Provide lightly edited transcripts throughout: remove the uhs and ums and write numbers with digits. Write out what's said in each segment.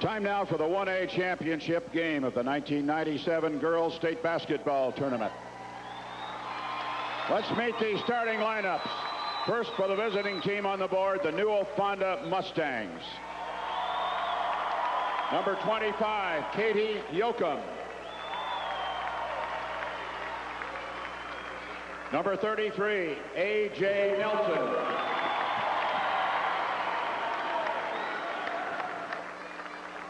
Time now for the 1A championship game of the 1997 Girls State Basketball Tournament. Let's meet the starting lineups. First for the visiting team on the board, the Newell Fonda Mustangs. Number 25, Katie Yoakum. Number 33, A.J. Nelson.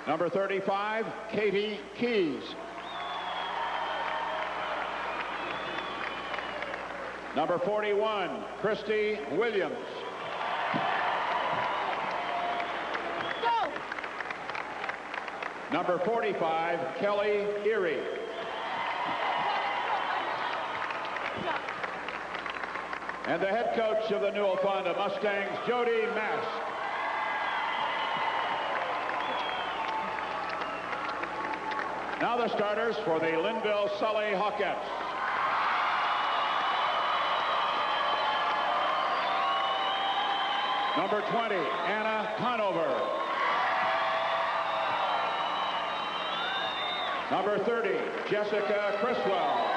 Number 35, Katie Keys. Number 41, Christy Williams. Go. Number 45, Kelly Erie. And the head coach of the Newell Fonda Mustangs, Jody Mask. Now the starters for the Linville Sully Hawkettes. Number 20, Anna Conover. Number 30, Jessica Criswell.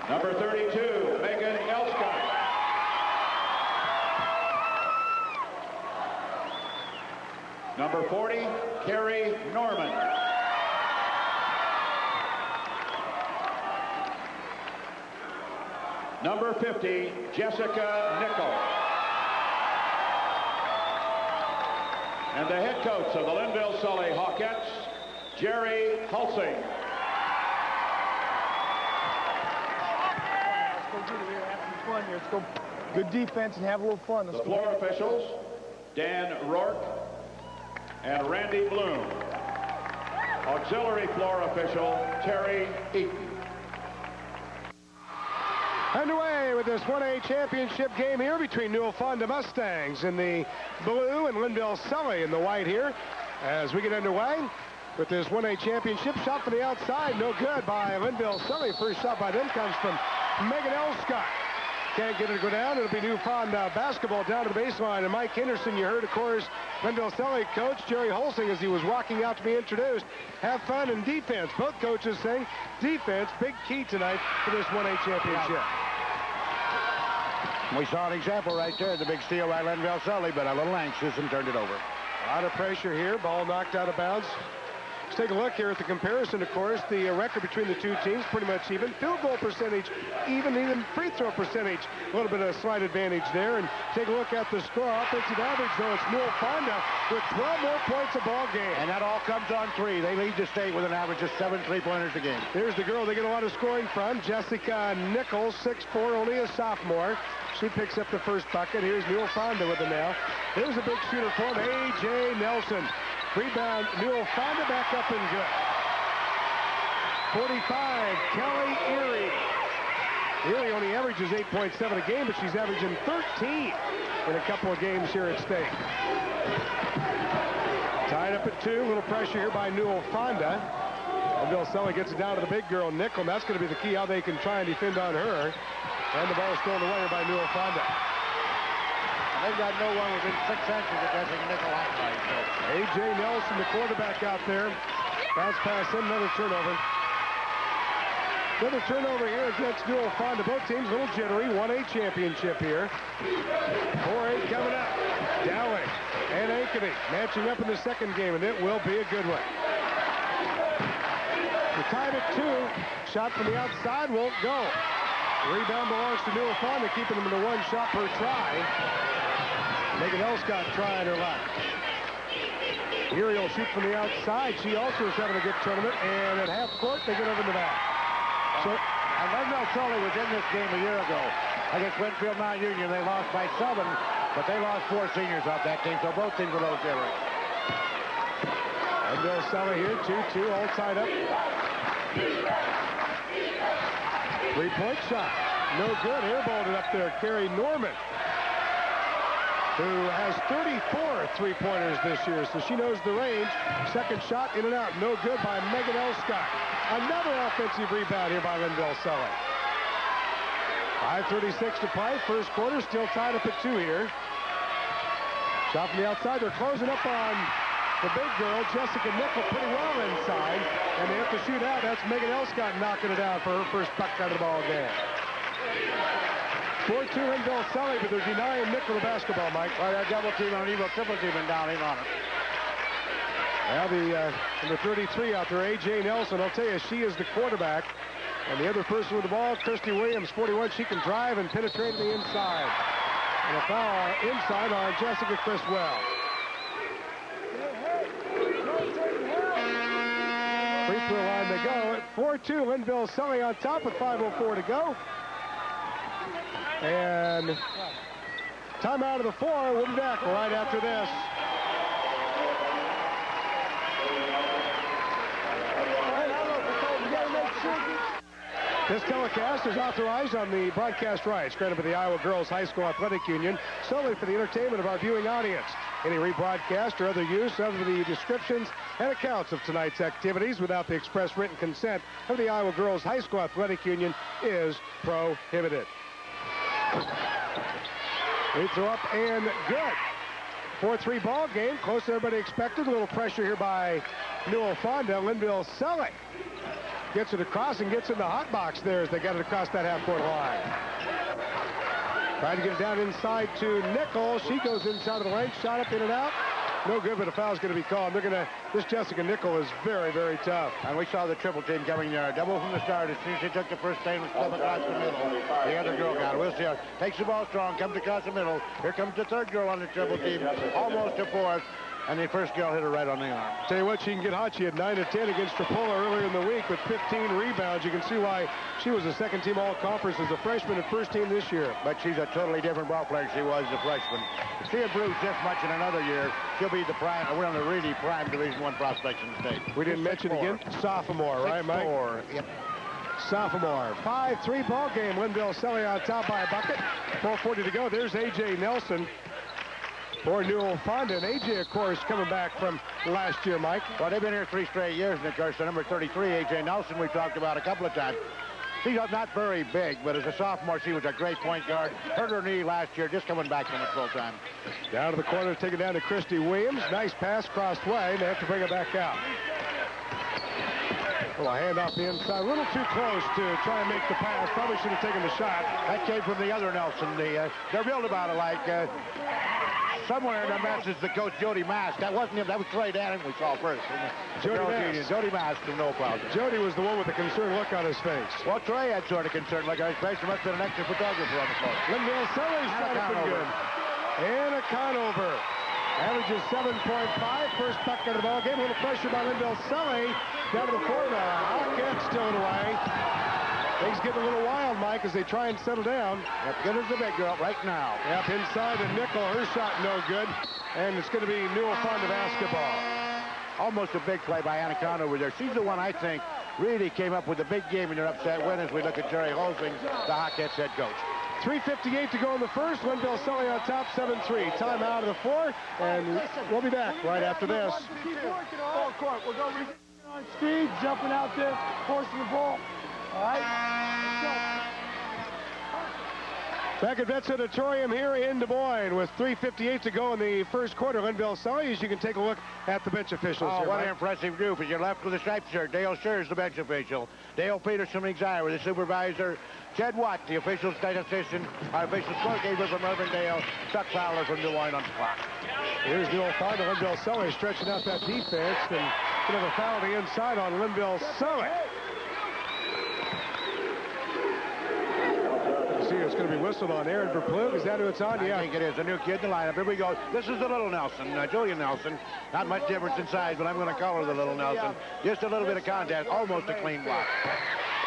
Number 32, Megan Elskott. Number 40, Carrie Norman. Number 50, Jessica Nickel. And the head coach of the Linville Sully Hawkettes, Jerry Hulsing. Let's go. Good defense and have a little fun. The floor officials, Dan Rourke and Randy Bloom. Auxiliary floor official, Terry Eaton. Underway with this 1A championship game here between Newell Fonda Mustangs in the blue and Linville Sully in the white here. As we get underway with this 1A championship, shot from the outside, no good by Linville Sully. First shot by them comes from Megan Elskott. Can't get it to go down. It'll be Newell Fonda basketball down to the baseline. And Mike Henderson, you heard, of course, Linville Sully coach Jerry Hulsing as he was walking out to be introduced. Have fun and defense. Both coaches saying defense, big key tonight for this 1A championship. We saw an example right there, the big steal by Linville Sully, but a little anxious and turned it over. A lot of pressure here. Ball knocked out of bounds. Let's take a look here at the comparison, of course. The record between the two teams pretty much even. Field goal percentage even free throw percentage. A little bit of a slight advantage there. And take a look at the score. Offensive average, though, it's Newell Fonda with 12 more points a ball game. And that all comes on three. They lead the state with an average of 7 3-pointers a game. Here's the girl they get a lot of scoring from, Jessica Nichols, 6'4", only a sophomore. She picks up the first bucket. Here's Newell Fonda with it now. Here's a big shooter for him, A.J. Nelson. Rebound, Newell Fonda back up and good. 45, Kelly Erie. Erie only averages 8.7 a game, but she's averaging 13 in a couple of games here at state. Tied up at 2, little pressure here by Newell Fonda. Linville Sully gets it down to the big girl, Nickel, and that's going to be the key how they can try and defend on her. And the ball is stolen away by Newell Fonda. They've got no one within 6 inches of getting Nickel outside. A.J. Nelson, the quarterback out there. Bounce pass in, another turnover. Another turnover here against Newell Fonda. Both teams a little jittery. 1A championship here. 4-8 coming up. Dowling and Ankeny matching up in the second game, and it will be a good one. The time at 2. Shot from the outside won't go. Rebound belongs to Newell Fonda, keeping them in the 1 shot per try. Megan Elskott trying her luck. Erie will shoot from the outside. She also is having a good tournament. And at half court, they get over the back. So, and Linville Sully was in this game a year ago against Winfield Mount Union. They lost by 7, but they lost 4 seniors off that team, so both teams were low jittery. Linville Sully here, 2-2, all tied up. 3-point shot. No good. Airballed it up there. Carrie Norman, who has 34 three-pointers this year, so she knows the range. Second shot, in and out. No good by Megan Elskott. Another offensive rebound here by Linville Sully. 5:36 to play. First quarter, still tied up at 2 here. Shot from the outside. They're closing up on the big girl, Jessica Newell, pretty well inside. And they have to shoot out. That's Megan Elscott knocking it down for her first puck out of the ball game. 4-2 Linville Sully, but they're denying Newell the basketball, Mike. Well, they're double team on Evo, triple teaming down in on it. Now the number 33 out there, A.J. Nelson. I'll tell you, she is the quarterback. And the other person with the ball, Christy Williams, 41. She can drive and penetrate the inside. And a foul inside on Jessica Criswell. Free throw line they go. 4-2, Linville Sully on top with 5:04 to go. And timeout of the 4. We'll be back right after this. This telecast is authorized on the broadcast rights granted by the Iowa Girls High School Athletic Union solely for the entertainment of our viewing audience. Any rebroadcast or other use of the descriptions and accounts of tonight's activities without the express written consent of the Iowa Girls High School Athletic Union is prohibited. Free throw up and good. 4-3 ball game, close to everybody expected. A little pressure here by Newell Fonda. Linville Sully gets it across and gets in the hot box there as they got it across that half-court line. Trying to get it down inside to Newell. She goes inside of the lane, shot up in and out. No good, but a foul's going to be called. This Jessica Newell is very, very tough. And we saw the triple team coming there. Double from the start. As soon as she took the first aim, was step across the middle. The other girl got it. We'll see her. Takes the ball strong, comes across the middle. Here comes the third girl on the triple team. Almost a fourth. And the first girl hit her right on the arm. Tell you what, she can get hot. She had 9 of 10 against Tripola earlier in the week with 15 rebounds. You can see why she was a second-team all-conference as a freshman and first team this year. But she's a totally different ball player than she was as a freshman. If she improves this much in another year, she'll be the prime. We're on the really prime Division I prospects in the state. We didn't mention again, sophomore, right, Mike? 6'4". Yep. Sophomore. 5-3 ball game. Linville Sully on top by a bucket. 4:40 to go. There's A.J. Nelson for Newell Fonda. And A.J., of course, coming back from last year, Mike. Well, they've been here 3 straight years, and of course, the number 33, A.J. Nelson, we've talked about a couple of times. She's not very big, but as a sophomore, she was a great point guard. Hurt her knee last year, just coming back from it full time. Down to the corner, taken down to Christy Williams. Nice pass, crossed way. They have to bring it back out. Well, a hand off the inside. A little too close to try and make the pass. Probably should have taken the shot. That came from the other Nelson. They're built about it like somewhere in the message the coach Jody Mask. That wasn't him. That was Trey Dannon we saw first. Jody Mask from no problem. Jody was the one with the concerned look on his face. Well, Trey had sort of concerned look on his face. There must have been an extra photographer on the floor. Linville Sully's shot up and good. And a Conover. Averages 7.5. First puck out of the ball game. A little pressure by Linville Sully. Down to the floor now. Hawkins still away. Things getting a little wild, Mike, as they try and settle down. Yep, good as the big girl right now. Yep, inside to Newell. Her shot no good. And it's going to be Newell Fonda basketball. Almost a big play by Anna Conover there. She's the one, I think, really came up with the big game in their upset win as we look at Jerry Holsing, the Hawkettes head coach. 3:58 to go in the first. Linville Sully on top, 7-3. Time out of the 4, and we'll be back right after this. Keep working all court. We're going on speed, jumping out there, forcing the ball. All right? Let's go. Back at Vets Auditorium here in Des Moines with 3:58 to go in the first quarter. Linville Sully, as you can take a look at the bench officials here. What Mike. an impressive group. As you're left with the striped shirt, Dale Scherz, the bench official. Dale Peterson, the supervisor. Jed Watt, the official statistician. Our official scorekeeper from Urbandale. Chuck Fowler from Des Moines on the clock. Here's Newell Fonda. Linville Sully stretching out that defense. And going to have a foul on the inside on Linville Sully. See, it's going to be whistled on Aaron Verplug. Is that who it's on? Yeah. I think it is. A new kid in the lineup. Here we go. This is the little Nelson, Julian Nelson. Not much difference in size, but I'm going to call her the little Nelson. Just a little bit of contest. Almost a clean block.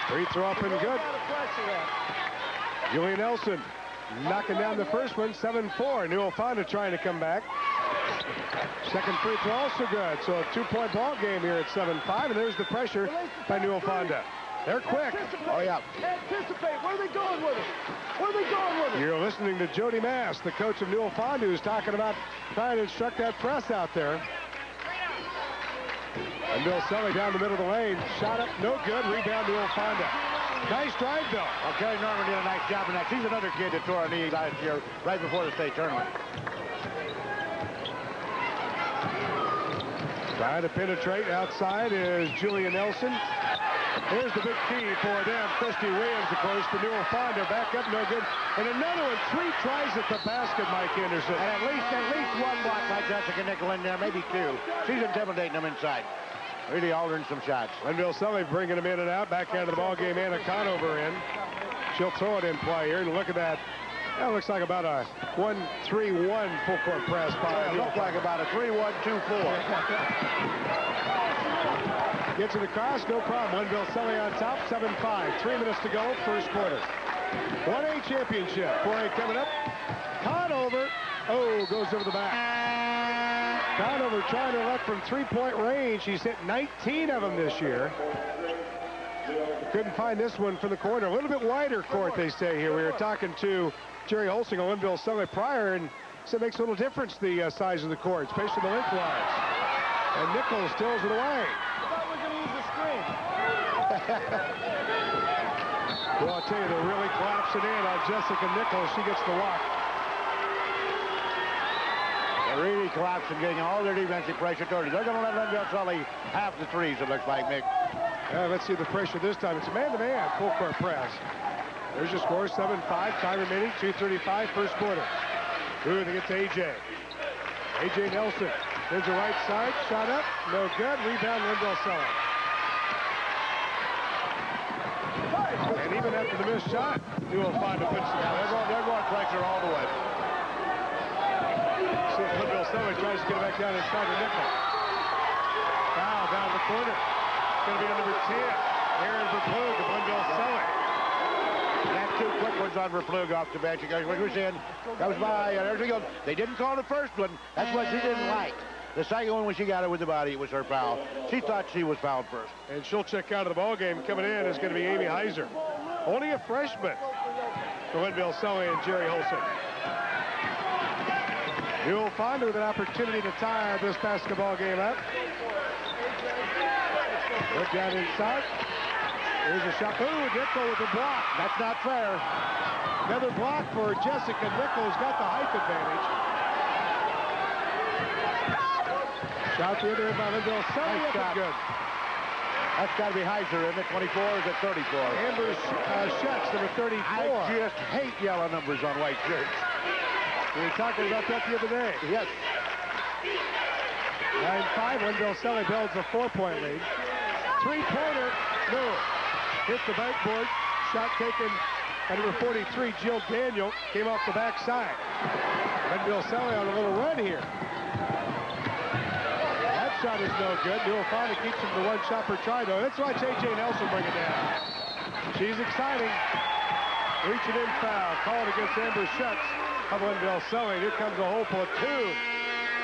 Free throw up and good. Julian Nelson knocking down the first one, 7-4. Newell Fonda trying to come back. Second free throw also good. So a 2-point ball game here at 7-5. And there's the pressure by Newell Fonda. They're quick. Oh, yeah. Anticipate. Where are they going with it? Where are they going with it? You're listening to Jody Mass, the coach of Newell Fonda, who's talking about trying to instruct that press out there. And Bill Sully down the middle of the lane. Shot up, no good. Rebound, Newell Fonda. Nice drive, Bill. Well, Kelly Norman did a nice job in that. She's another kid that tore a knee last year, right before the state tournament. Trying to penetrate outside is Julia Nelson. Here's the big key for them. Christy Williams, of course, for Newell Fonda. Back up, no good. And another one, 3 tries at the basket, Mike Anderson. And at least one block by Jessica Nickel in there, maybe 2. She's intimidating them inside. Really altering some shots. Linville Sully bringing them in and out. Back out of the ball game. Anna Conover in. She'll throw it in play here. And look at that. That looks like about a 1-3-1 full court press by. It looks like about a 3-1-2-4. Gets it across, no problem. Linville Sully on top, 7-5. 3 minutes to go, first quarter. 1A championship. 4A coming up. Conover, goes over the back. Conover trying to let from 3-point range. She's hit 19 of them this year. Couldn't find this one from the corner. A little bit wider court, they say here. We were talking to Jerry Holsing of Linville Sully prior, and said it makes a little difference, the size of the court, especially the lengthwise. And Nichols steals it away. Well, I'll tell you, they're really collapsing in on Jessica Nichols. She gets the walk. They're really collapsing, getting all their defensive pressure toward it. They're going to let Linville Sully half the threes, it looks like, Mick. Let's see the pressure this time. It's man-to-man, full court press. There's your score, 7-5, time remaining, 2:35, first quarter. Ooh, they get to A.J. A.J. Nelson. There's the right side, shot up, no good. Rebound, Linville Sully. And even after the missed shot, Newell Fonda puts it down. They're going pressure all the way. See if Linville Sully tries to get it back down inside the nickel. Foul down the corner. It's going to be on number 10. Aaron Verplug of Linville Sully. That's 2 quick ones on Verplug off the bench. He goes, what we're saying, comes by, and everything goes. They didn't call the first one. That's what she didn't like. The second one, when she got it with the body, it was her foul. She thought she was fouled first. And she'll check out of the ball game. Coming in is going to be Amy Heiser. Only a freshman for Linville Sully and Jerry Holsing. Newell Fonda with an opportunity to tie this basketball game up. Look down inside. Here's a shot. Ooh, Nickel with a block. That's not fair. Another block for Jessica Nichols. Got the height advantage. Shot the other end by Linville Sully. Nice shot. Good. That's got to be Heiser, isn't it? 24 or is it 34? Amber Schetz, number 34. I just hate yellow numbers on white shirts. We were talking about that the other day. Yes. 9-5, Linville Sully builds a 4-point lead. 3-pointer, no. Hit the backboard. Shot taken by number 43, Jill Daniel. Came off the backside. Linville Sully on a little run here. That shot is no good. Newell Fonda keeps him to 1 shot per try, though. Let's watch A.J. Nelson bring it down. She's exciting. Reaching in foul. Called against Amber Schetz of Linville Sully. Here comes a whole platoon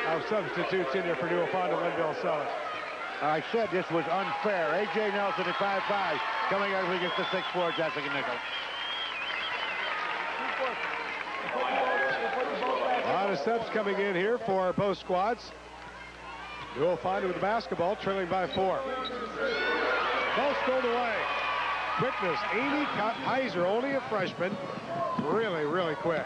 of substitutes in there for Newell Fonda, Linville Sully. I said this was unfair. A.J. Nelson at 5'5", coming up against the 6'4", Jessica Nichols. A lot of subs coming in here for both squads. Newell Fonda with the basketball, trailing by 4. Ball stolen away. Quickness, Amy Heiser, only a freshman. Really, really quick.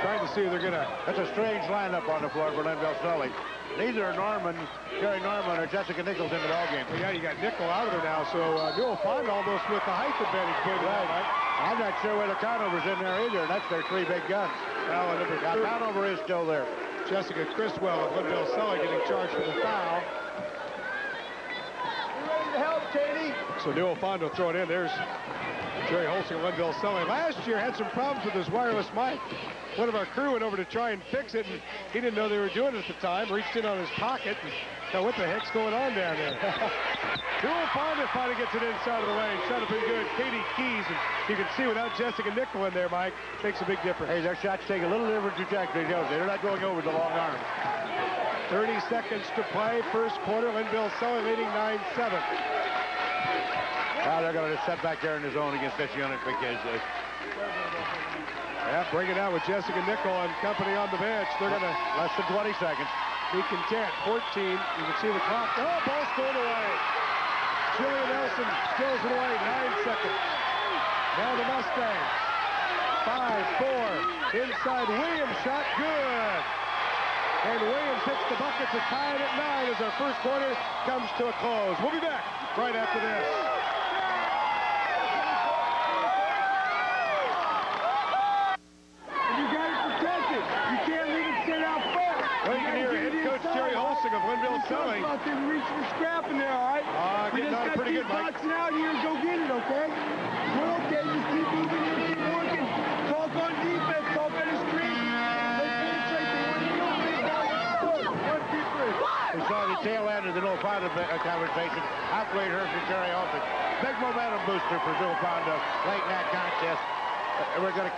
Trying to see if they're going to... That's a strange lineup on the floor for Linville Sully. Neither Jerry Norman or Jessica Nichols in the ballgame. Well, yeah, you got Nickel out of there now, so Newell Fonda almost with the height advantage. Right. I'm not sure whether Conover's in there either, and that's their 3 big guns. Now, number 3. Conover is still there. Jessica Criswell of Linville Sully getting charged for the foul. You ready to help, Katie? So Newell Fonda will throw it in. There's Jerry Holsing of Linville Sully. Last year had some problems with his wireless mic. One of our crew went over to try and fix it, and he didn't know they were doing it at the time. Reached in on his pocket and thought, what the heck's going on down there? Newell Fonda finally gets it inside of the lane. Shot up and good. Katie Keys, and you can see without Jessica Nickel in there, Mike, makes a big difference. Hey, their shots take a little different trajectory, don't they? They're not going over the long arm. 30 seconds to play, first quarter. Linville Sully leading 9-7. Now they're going to set back there in the zone against this unit because... yeah, bring it out with Jessica Nickel and company on the bench. They're going to... Less than 20 seconds. Be content. 14. You can see the clock. Oh, ball stolen away. Julia Nelson steals it away. 9 seconds. Now the Mustangs. 5-4. Inside Williams shot. Good. And Williams hits the bucket to tie it at 9 as our first quarter comes to a close. We'll be back right after this. You got it protected. You can't leave it sit out front. Well, you can hear head coach Jerry Holsing of Linville Selling. They're reaching the scrap in there, all right? Getting on pretty good, Mike. Boxing out here and go get it, okay? We're okay. Just keep moving and keep working. Talk on defense. Talk on the street. Let's penetrate the one you don't make out. 1, 2, 3. We saw the tail end of the Newell Fonda conversation. Operator for Jerry Holsing. Big momentum booster for Newell Fonda late in that contest. We're going to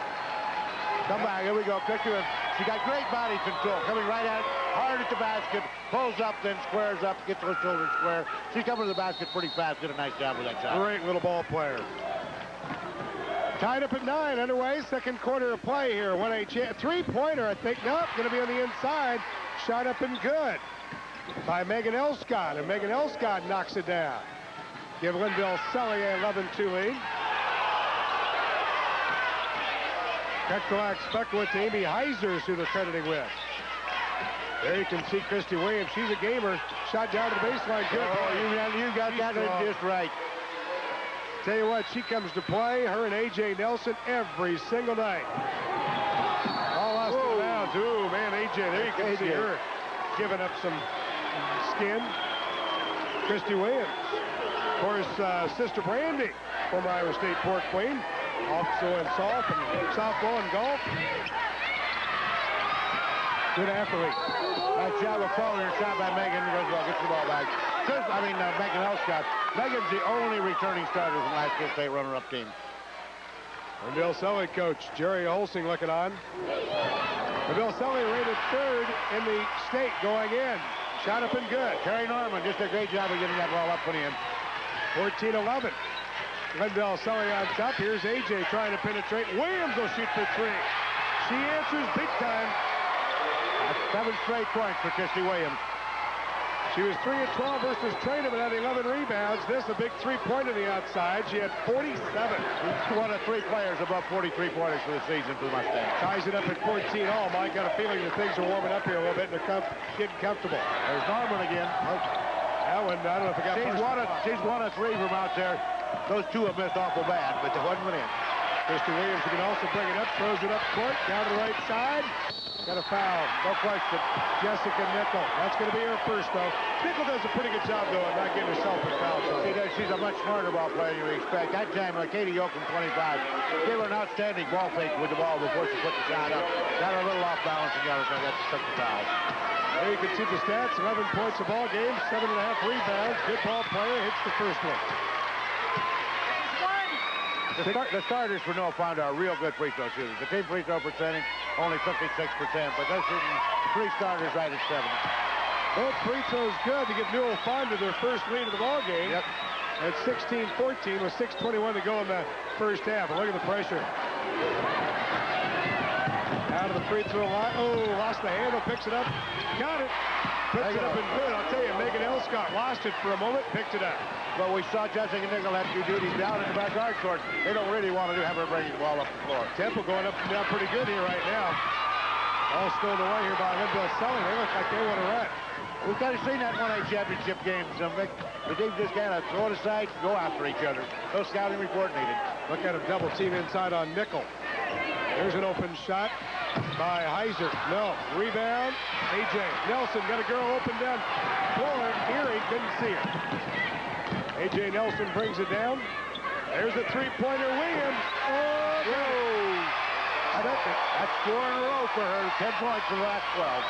come back. Here we go. Picture of. She got great body control. Coming right at it. Hard at the basket. Pulls up, then squares up. Gets those shoulders square. She's coming to the basket pretty fast. Did a nice job with that shot. Great little ball player. Tied up at 9 underway. Second quarter of play here. 1-8 three-pointer, I think. Nope. Going to be on the inside. Shot up and good by Megan Elscott. And Megan Elscott knocks it down. Give Linville Selly a 11-2 lead. Keckalack Speckowitz, Amy Heiser's who they're crediting with. There you can see Christy Williams. She's a gamer. Shot down to the baseline. Good. Oh, you got that just right. Tell you what, she comes to play. Her and A.J. Nelson every single night. All lost in bounds. Ooh, man, A.J. There you can see her giving up some skin. Christy Williams. Of course, Sister Brandy, former Iowa State Pork Queen. Also in softball and golf. Good athlete. Nice job of following her shot by Megan. Gets the ball back. Megan Elscott. Megan's the only returning starter from last year's state runner-up team. Linville Selly coach Jerry Holsing looking on. Linville Selly rated 3rd in the state going in. Shot up and good. Carrie Norman just a great job of getting that ball up and in. 14-11. Linville Selly on top. Here's A.J. trying to penetrate. Williams will shoot for 3. She answers big time. 7 straight points for Christy Williams. She was 3 of 12 versus Trainer, but had 11 rebounds. This a big three-pointer on the outside. She had 47. One of 3 players above 43 pointers for the season for the Mustangs. Ties it up at 14 all. Mike got a feeling that things are warming up here a little bit, and they're getting comfortable. There's Norman again. That one, I don't know if it got She's one of 3 from out there. Those 2 have missed awful bad, but the one went in. Christy Williams can also bring it up, throws it up court, down to the right side. Got a foul, no question. Jessica Nickel. That's going to be her first, though. Nickel does a pretty good job, though, of not getting herself a foul. She's a much smarter ball player than you expect. That time, Katie Yoakum, 25, gave her an outstanding ball fake with the ball before she put the shot up. Got her a little off balance and got her took the foul. There you can see the stats, 11 points a ball game, 7.5 rebounds. Good ball player, hits the first one. The starters for Newell Fonda are real good free throw shooters. The team free throw percentage, only 56%, but they're shooting 3 starters right at 70. Both free throws good to give Newell Fonda their first lead of the ball game. Yep. At 16-14 with 6:21 to go in the first half. And look at the pressure. Out of the free throw line. Oh, lost the handle, picks it up. Got it. Puts it up and good. I'll tell you, Megan Elscott lost it for a moment, picked it up. But we saw Jessica Nickel have to do duty down in the backyard court. They don't really want to have her bringing the ball up the floor. Tempo going up and down pretty good here right now. All stolen away here by Linville Selly. They look like they want to run. We've kind of seen that 1A championship games. The teams just kind of throw it aside, go after each other. No scouting report needed. Look at him double team inside on Nickel. There's an open shot by Heiser. No. Rebound. A.J. Nelson got a girl open down floor. Erie couldn't see her. A.J. Nelson brings it down. There's a three-pointer. Williams. Oh, whoa. That's 4 in a row for her. 10 points in the last 12.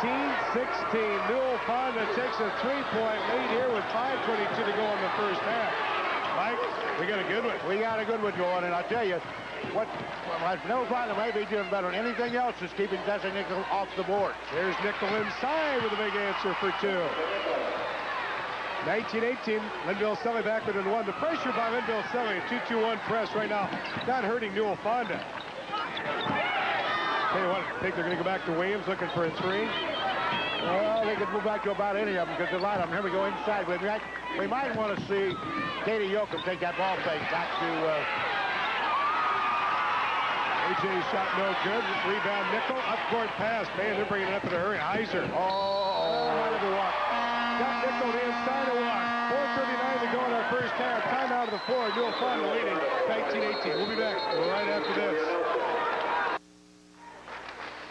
19-16. Newell Fonda takes a 3-point lead here with 5:22 to go in the first half. Mike, we got a good one. We got a good one going, and I'll tell you, what Newell Fonda may be doing better than anything else is keeping Jessica Nickel off the board. There's Nickel inside with a big answer for 2. 19-18, Linville Selly back within 1. The pressure by Linville Selly, a 2-2-1 press right now, not hurting Newell Fonda. Tell you what, I think they're going to go back to Williams looking for a 3. Well, they could move back to about any of them because a lot of them. Here we go inside. We might want to see Katie Yoakum take that ball fake back to AJ shot no good. Rebound Nickel. Up-court pass. Man, they're bringing it up in a hurry. Heiser. Out of the walk. Got Nickel the inside of walk. 4:39 to go in our first half. Timeout of the floor. Newell Fonda leading 19-18. We'll be back right after this.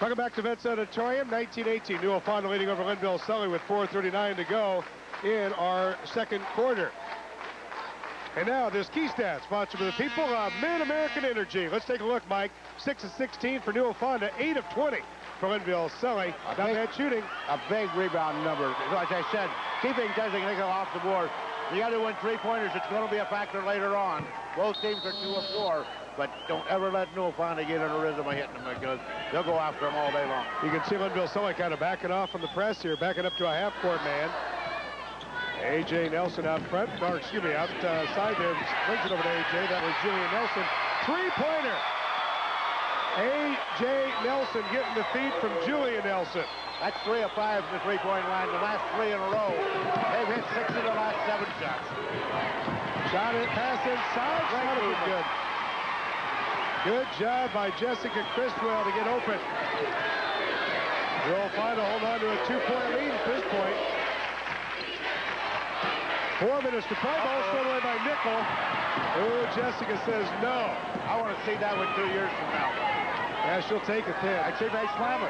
Welcome back to Vets Auditorium. 19-18. Newell Fonda leading over Linville Sully with 4:39 to go in our second quarter. And now this key stat sponsored by the people of Mid-American Energy. Let's take a look, Mike. 6 of 16 for Newell Fonda, 8 of 20 for Linville Sully. Not bad shooting. A big rebound number. Like I said, keeping Jessica Nickel off the board. The other one, three-pointers, it's going to be a factor later on. Both teams are 2 of 4, but don't ever let Newell Fonda get in a rhythm of hitting them because they'll go after them all day long. You can see Linville Sully kind of backing off from the press here, backing up to a half-court man. A.J. Nelson out front, or excuse me, outside there, brings it over to A.J. That was Julian Nelson. Three-pointer. A.J. Nelson getting the feed from Julian Nelson. That's 3 of 5 from the three-point line, the last 3 in a row. They've hit 6 of the last 7 shots. Shot it, pass inside, shot it good. Good job by Jessica Christwell to get open. Newell Fonda hold on to a 2-point lead at this point. 4 minutes to play. Ball thrown away by Nickel. Oh, Jessica says no. I want to see that one 2 years from now. Yeah, she'll take it then. I'd say they slam it.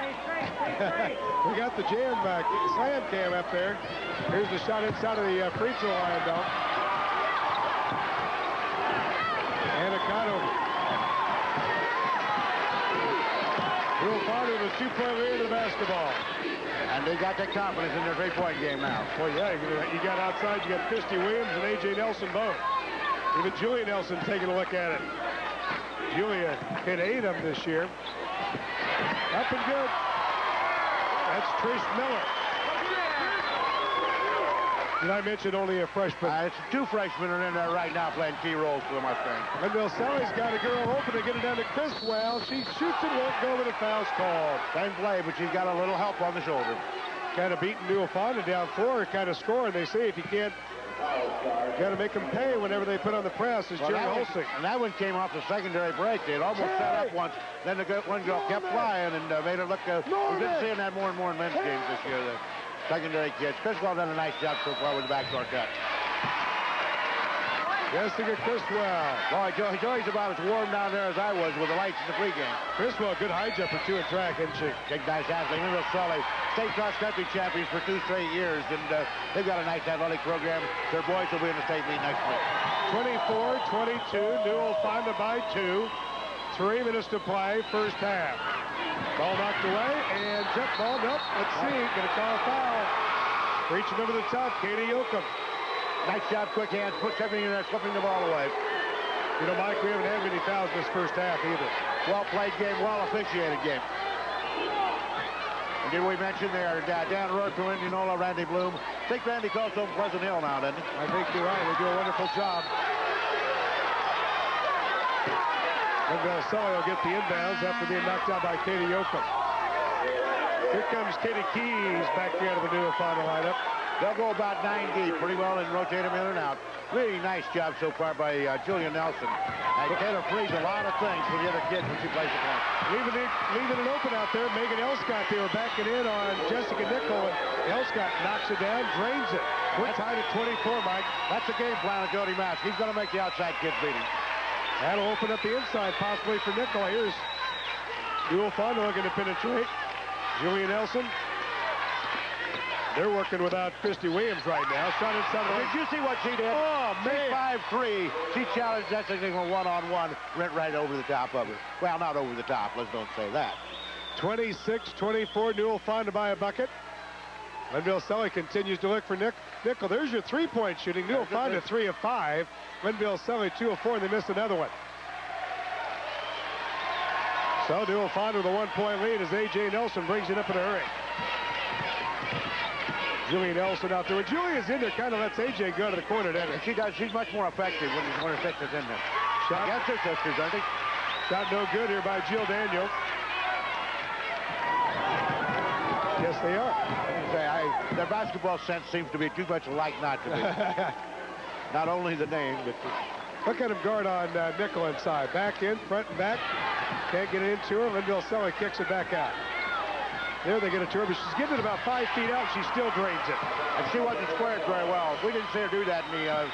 We got the jam slam cam up there. Here's the shot inside of the free throw line, though. And it got over. Newell Fonda with a 2-point lead in the basketball. And they got that confidence in their three-point game now. Well, yeah, you got outside, you got Christy Williams and A.J. Nelson both. Even Julia Nelson taking a look at it. Julia hit 8 of them this year. Up and good. That's Trish Miller. Did I mention only a freshman? It's 2 freshmen are in there right now playing key roles for the Mustangs. Linville Sully's got a girl open to get it down to Christwell. She shoots and won't go, but a foul's called. Same play, but she's got a little help on the shoulder. Kind of beating Newell Fonda down floor, kind of scoring. They say if you can't, got to make them pay whenever they put on the press. Is Jerry Holsing. And that one came off the secondary break. They had almost set up once. Then the one girl kept flying and made it look. We've been seeing that more and more in men's games this year. The secondary kids. Christwell done a nice job so far with the backdoor cut. Jessica Christwell. Boy, Joey's about as warm down there as I was with the lights in the pregame. Christwell, good high jumper, too, in track, isn't she? Big, nice athlete. Linville Sully, state cross-country champions for 2 straight years, and they've got a nice athletic program. Their boys will be in the state meet next week. 24-22, Newell Fonda by 2. 3 minutes to play, first half. Ball knocked away, and jump ball, nope, let's see, gonna call a foul. Reaching over the top, Katie Yoakum. Nice job, quick hands, puts everything in there, slipping the ball away. You know, Mike, we haven't had many fouls this first half either. Well-played game, well-officiated game. And did we mention there, Dan Rourke from Indianola, Randy Bloom. I think Randy calls home Pleasant Hill now, doesn't he? I think you're right. They do a wonderful job. Linville Sully will get the inbounds after being knocked out by Katie Yoakum. Here comes Katie Keys back here to the Newell Fonda lineup. They'll go about 9 deep pretty well and rotate them in and out. Really nice job so far by Julian Nelson. Taylor frees a lot of things for the other kids when she plays the point. Leaving it open out there. Megan Elscott, they were backing in on Jessica Nickel, and Elscott knocks it down, drains it. We're tied at 24, Mike. That's the game plan of Jody Mask. He's going to make the outside kids beat him. That'll open up the inside possibly for Nickel. Here's Newell Fonda looking to penetrate. Julian Nelson. They're working without Christy Williams right now. Shot inside the Did you see what she did? Oh, man. 5-3. She challenged Jessica Nickel one-on-one. Went right over the top of her. Well, not over the top. Let's don't say that. 26-24. Newell Fonda by a bucket. Linville Sully continues to look for Nickel. There's your three-point shooting. Newell Fonda 3 of 5. Linville Sully 2 of 4, and they missed another one. So Newell Fonda with a 1-point lead as A.J. Nelson brings it up in a hurry. Julie Nelson out there. When Julia's in there, kind of lets A.J. go to the corner, doesn't she? She does. She's much more effective when her sister's in there. Shot. Against her sisters, I think. Shot no good here by Jill Daniel. Yes, they are. Their basketball sense seems to be too much alike not to be. Not only the name, but... Look at him guard on Nickel inside. Back in, front and back. Can't get it into her. Linville Sully kicks it back out. There they get it to her, but she's getting it about 5 feet out. She still drains it. And she wasn't squared very well. We didn't see her do that in the,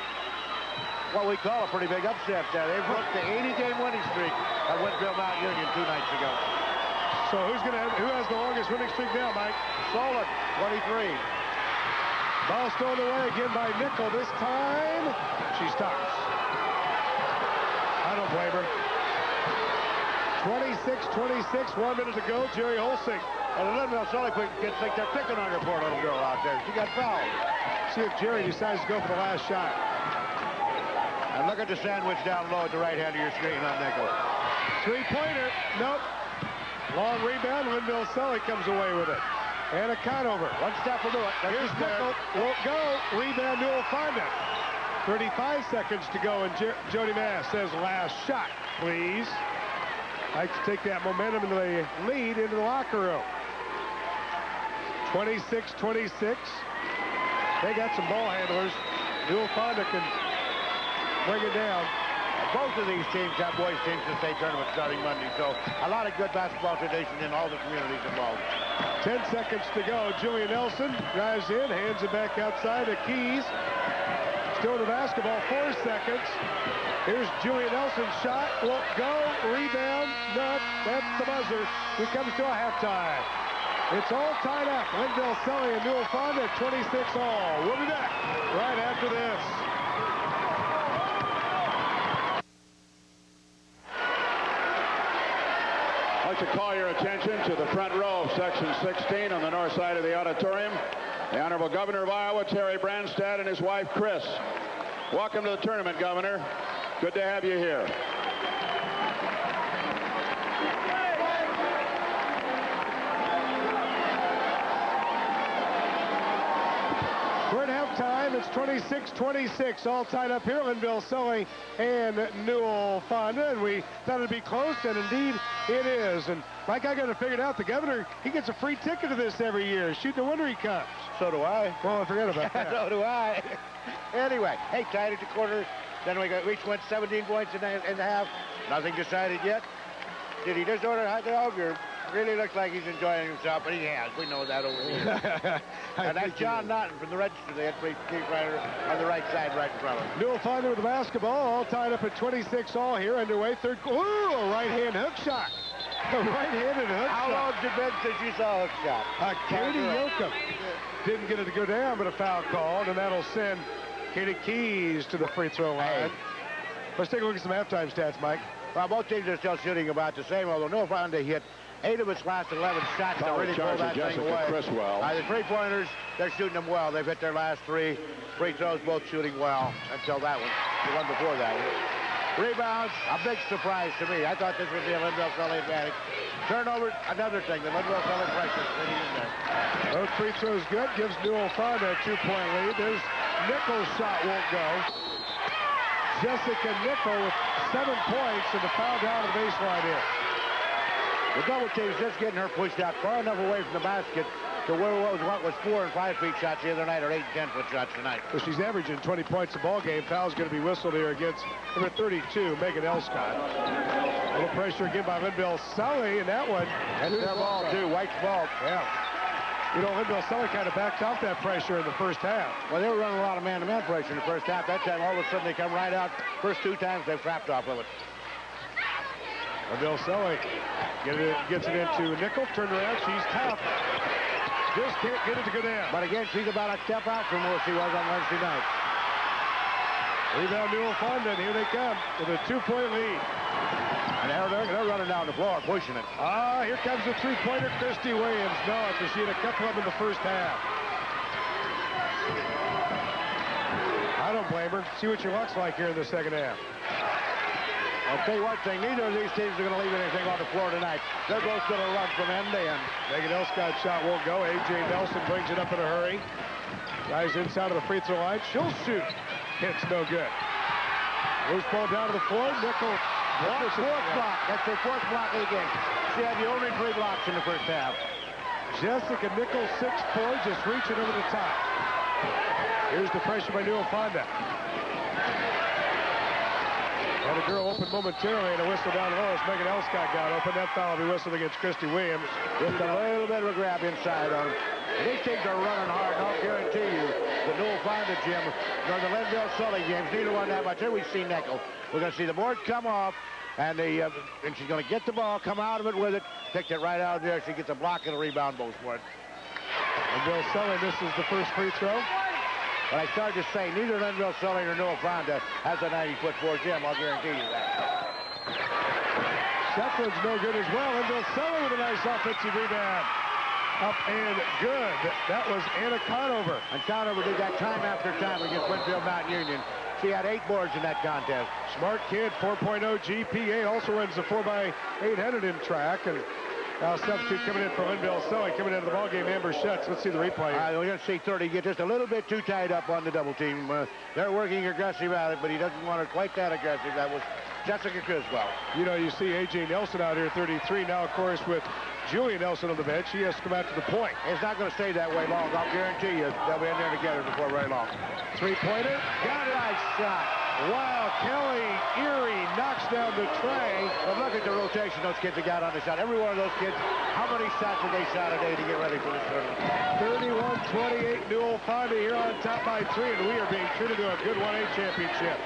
what we call a pretty big upset there. They broke the 80-game winning streak at Winfield Mount Union 2 nights ago. So who has the longest winning streak now, Mike? Solid, 23. Ball stolen away again by Nickel. This time, she stops. I don't blame her. 26-26, 1 minute to go. Jerry Holsing. And the Linville Sully kids think they're picking on her poor little girl out there. She got fouled. See if Jerry decides to go for the last shot. And look at the sandwich down low at the right hand of your screen on Nickel. Three-pointer. Nope. Long rebound. Linville Sully comes away with it. And a count over. One step will do it. Here's Nickel. Won't go. Rebound, Newell Fonda. 35 seconds to go, and Jody Mass says last shot, please. Like to take that momentum and the lead into the locker room. 26-26. They got some ball handlers. Newell Fonda can bring it down. Both of these teams have boys teams in the state tournament starting Monday, so a lot of good basketball tradition in all the communities involved. 10 seconds to go. Julian Nelson drives in, hands it back outside to Keys. Still the basketball, 4 seconds. Here's Julian Nelson's shot. Won't go. Rebound. Not. That's the buzzer. We comes to a halftime. It's all tied up. Linville Sully and Newell Fonda at 26 all. We'll be back right after this. I'd like to call your attention to the front row of section 16 on the north side of the auditorium. The Honorable Governor of Iowa, Terry Branstad, and his wife, Chris. Welcome to the tournament, Governor. Good to have you here. We're at halftime. It's 26-26, all tied up here. Linville Sully and Newell Fonda, and we thought it'd be close, and indeed it is. And Mike, I got it figured out. The governor, he gets a free ticket to this every year. Shoot the winner he comes. So do I. Well, I forget about that. So do I. Anyway, hey, tied at the quarter. Then we went 17 points in the half. Nothing decided yet. Did he just order a hot dog, or really looks like he's enjoying himself? But he has. We know that over here. And that's John Naughton from the register. They had three rider on the right side, right in front of him. Newell Fonda with the basketball, all tied up at 26 all here, underway. Third, ooh, a right-hand hook shot. A right-handed hook How shot. long has it been since you saw a hook shot? Katie Yoakum didn't get it to go down, but a foul called, and that'll send Katie Keys to the free throw line. Hey. Let's take a look at some halftime stats, Mike. Well, both teams are still shooting about the same, although Newell Fonda hit 8 of its last 11 shots to really pull that thing away. Criswell. The three-pointers, they're shooting them well. They've hit their last 3 free throws, both shooting well until that one, the one before that one. Rebounds, a big surprise to me. I thought this would be a Linville Sully advantage. Turnover, another thing. The Linville Sully pressure sitting in there. Those free throws good, gives Newell Fonda a 2-point lead. There's Nickel's shot won't go. Jessica Nickel with 7 points and the foul down to the baseline here. The double team's just getting her pushed out far enough away from the basket to where what was 4 and 5 feet shots the other night or 8 and 10 foot shots tonight. Well, she's averaging 20 points a ball game. Foul's going to be whistled here against number 32, Megan Elscott. A little pressure again by Linville Sully, and that one. That's their ball, too. White's ball. Yeah. You know, Linville Sully kind of backed off that pressure in the first half. Well, they were running a lot of man-to-man pressure in the first half. That time, all of a sudden, they come right out. First 2 times, they've trapped off of it. Linville Sully gets it into Nickel. Turned around. She's tough. Just can't get it to go down. But again, she's about a step out from where she was on Wednesday night. Rebound Newell Fonda, and here they come with a 2-point lead. And they're running down the floor, pushing it. Here comes the 3-pointer, Christy Williams. No, because she had a couple of them in the first half. I don't blame her. See what she looks like here in the second half. I'll tell you one thing, neither of these teams are going to leave anything on the floor tonight. They're both going to run from end to end. Megan Elscott's shot won't go. A.J. Nelson brings it up in a hurry. Guys inside of the free throw line. She'll shoot. Hits no good. Loose ball down to the floor. Nickel. That's their 4th block. That's their 4th block of the game. She had the only 3 blocks in the first half. Jessica Nickel, 6 points, just reaching over the top. Here's the pressure by Newell Fonda. Had a girl open momentarily and a whistle down low as Megan Elskott got open. That foul will be whistled against Christy Williams. Just a little bit of a grab inside on him. These teams are running hard, and I'll guarantee you, the Newell Fonda gym, nor the Linville Sully games, neither one that much. Here we see Nickel. We're going to see the board come off, and she's going to get the ball, come out of it with it, kick it right out of there. She gets a block and a rebound, both for it. Linville Sully misses the first free throw. But I started to say, neither Linville Sully nor Newell Fonda has a 90-foot-4 gym. I'll guarantee you that. Shefflin's no good as well. Linville Sully with a nice offensive rebound. Up and good. That was Anna Conover. And Conover did that time after time against Winfield Mountain Union. She had 8 boards in that contest. Smart kid, 4.0 GPA. Also runs the 4x800 in track. And now substitute coming in for Linville Sully. Coming into the ballgame, Amber Schutz. Let's see the replay. We're going to see 30 get just a little bit too tied up on the double team. They're working aggressive at it, but he doesn't want it quite that aggressive. That was Jessica Criswell. You know, you see A.J. Nelson out here, 33. Now, of course, with Julia Nelson on the bench, she has to come out to the point. It's not going to stay that way long. I'll guarantee you they'll be in there together before very long. Three-pointer. Got it. Nice shot. Wow, Kelly Erie knocks down the tray. But look at the rotation those kids have got on the shot. Every one of those kids, how many shots have they shot a day to get ready for this tournament? 31-28, Newell Fonda here on top by 3, and we are being treated to a good 1A championship.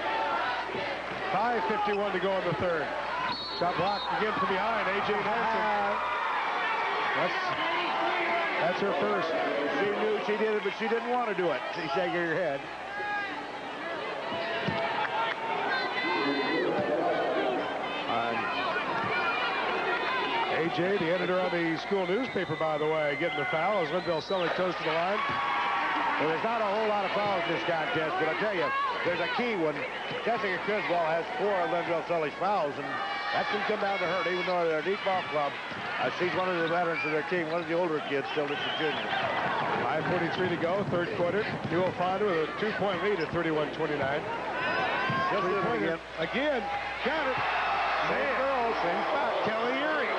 5:51 to go in the third. Shot blocked again from behind, A.J. Nelson. That's her first. She knew she did it, but she didn't want to do it. She's shaking her head. A.J., the editor on the school newspaper, by the way, getting the foul as Linville Sully toes to the line. Well, there's not a whole lot of fouls in this contest, but I tell you, there's a key one. Jessica Criswell has 4 of Linville Sully's fouls, and that can come down to her, even though they're a deep ball club. She's one of the veterans of their team, one of the older kids, still just a junior. 5:43 to go, third quarter. Newell Fonda with a 2-point lead at 31-29. Again, got it. Same girl, same spot. Kelly Erie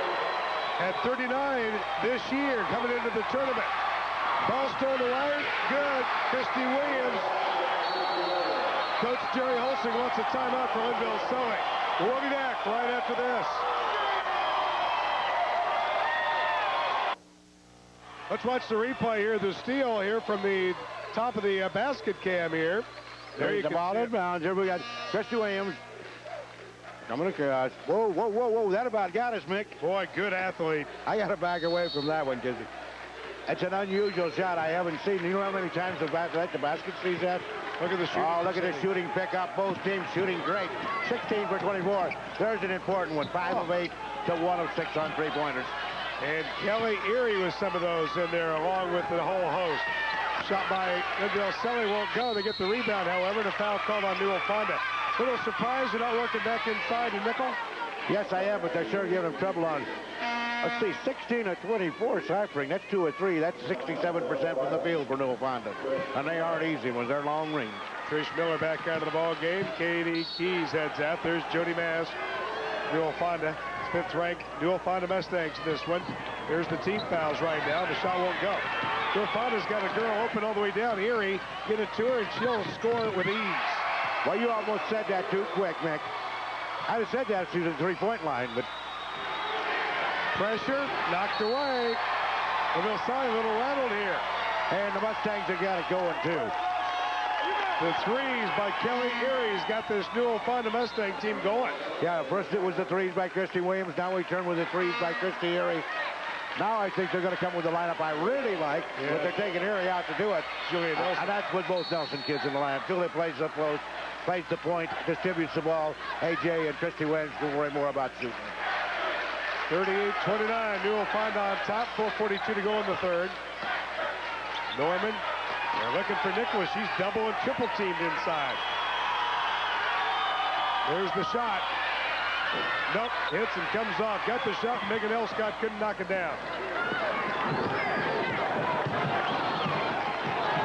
at 39 this year, coming into the tournament. Ball stolen away, good. Christy Williams. Coach Jerry Holsing wants a timeout for Linville Sully. We'll be back right after this. Let's watch the replay here. The steal here from the top of the basket cam here. There you go. The ball in bounds. Here we got Christy Williams coming across. Whoa, whoa, whoa, whoa. That about got us, Mick. Boy, good athlete. I got to back away from that one, because it's an unusual shot I haven't seen. You know how many times the basket sees that? Look at the shooting. Oh, look at the shooting pickup. Both teams shooting great. 16 for 24. There's an important one. 5 of 8 to 1 of 6 on three-pointers. And Kelly Erie with some of those in there, along with the whole host. Shot by Linville Sully won't go. They get the rebound, however, and a foul called on Newell Fonda. Little surprised they're not working back inside to Nickel. Yes, I am, but they're sure giving them trouble on. Let's see, 16 of 24 ciphering. That's 2 of 3. That's 67% from the field for Newell Fonda. And they aren't easy ones. They're long range. Trish Miller back out of the ball game. Katie Keys heads out. There's Jody Mass. Newell Fonda, 5th ranked Newell Fonda Mustangs in this one. There's the team fouls right now. The shot won't go. Newell Fonda's got a girl open all the way down. Erie, get it to her, and she'll score it with ease. Well, you almost said that too quick, Mick. I'd have said that if she was at the three-point line, but... Pressure, knocked away. Linville Sully a little rattled here. And the Mustangs have got it going, too. The threes by Kelly Erie's got this Newell Fonda Mustang team going. Yeah, first it was the threes by Christy Williams. Now we turn with the threes by Christy Erie. Now I think they're going to come with the lineup I really like, but they're taking Erie out to do it. Julia Nelson. And that's with both Nelson kids in the lineup. Julia plays up close, plays the point, distributes the ball. A.J. and Christy Williams will worry more about shooting. 38-29, Newell Fonda on top, 4:42 to go in the third. Norman, they're looking for Nicholas. She's double and triple teamed inside. There's the shot. Nope, hits and comes off. Got the shot, and Megan Elskott couldn't knock it down.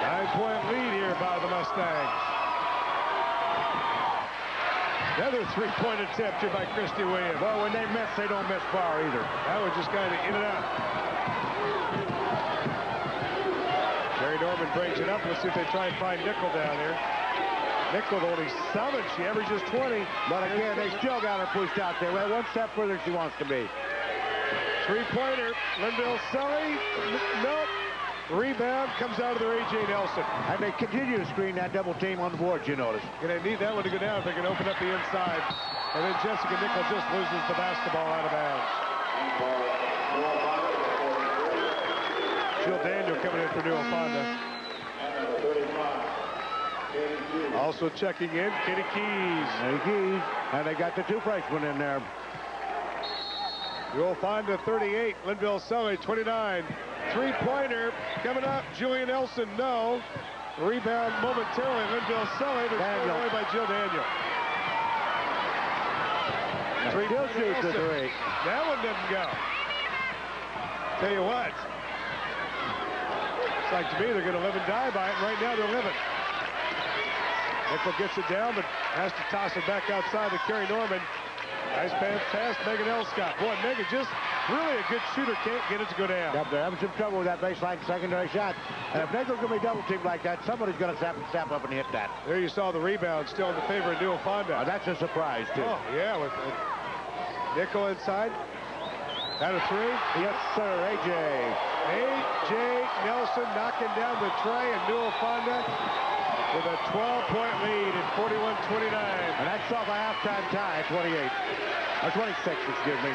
9-point lead here by the Mustangs. Another three-point attempt here by Christy Williams. Well, when they miss, they don't miss far either. That was just kind of in and out. Jerry Norman brings it up. Let's see if they try and find Nickel down here. Newell only 7. She averages 20. But again, they still got her pushed out there. Well, one step further than she wants to be. Three-pointer. Linville Sully. Nope. Rebound comes out of their A.J. Nelson. And they continue to screen that double team on the boards, you notice. Going to need that one to go down if they can open up the inside. And then Jessica Newell just loses the basketball out of bounds. Jill Daniel coming in for Newell Fonda. Also checking in, Kitty Keys. And they got the 2 freshmen in there. Newell Fonda 38, Linville Sully 29. Three-pointer coming up, Julia Nelson, no. Rebound momentarily, Linville Sully, but thrown away by Jill Daniel. Still shoots the 3. That one didn't go. Tell you what, it's like to me they're going to live and die by it, and right now they're living. Newell gets it down, but has to toss it back outside to Carrie Norman. Nice pass, Megan Elscott. Boy, Megan just really a good shooter, can't get it to go down. Yep, they're having some trouble with that baseline secondary shot. And if Newell's going to be double teamed like that, somebody's going to step up and hit that. There you saw the rebound still in the favor of Newell Fonda. That's a surprise, too. Oh, yeah, with Newell inside. Out of 3. Yes, sir, A.J. Nelson knocking down the tray, and Newell Fonda with a 12-point lead at 41-29. And that's off a halftime tie at 28. Or 26, excuse me.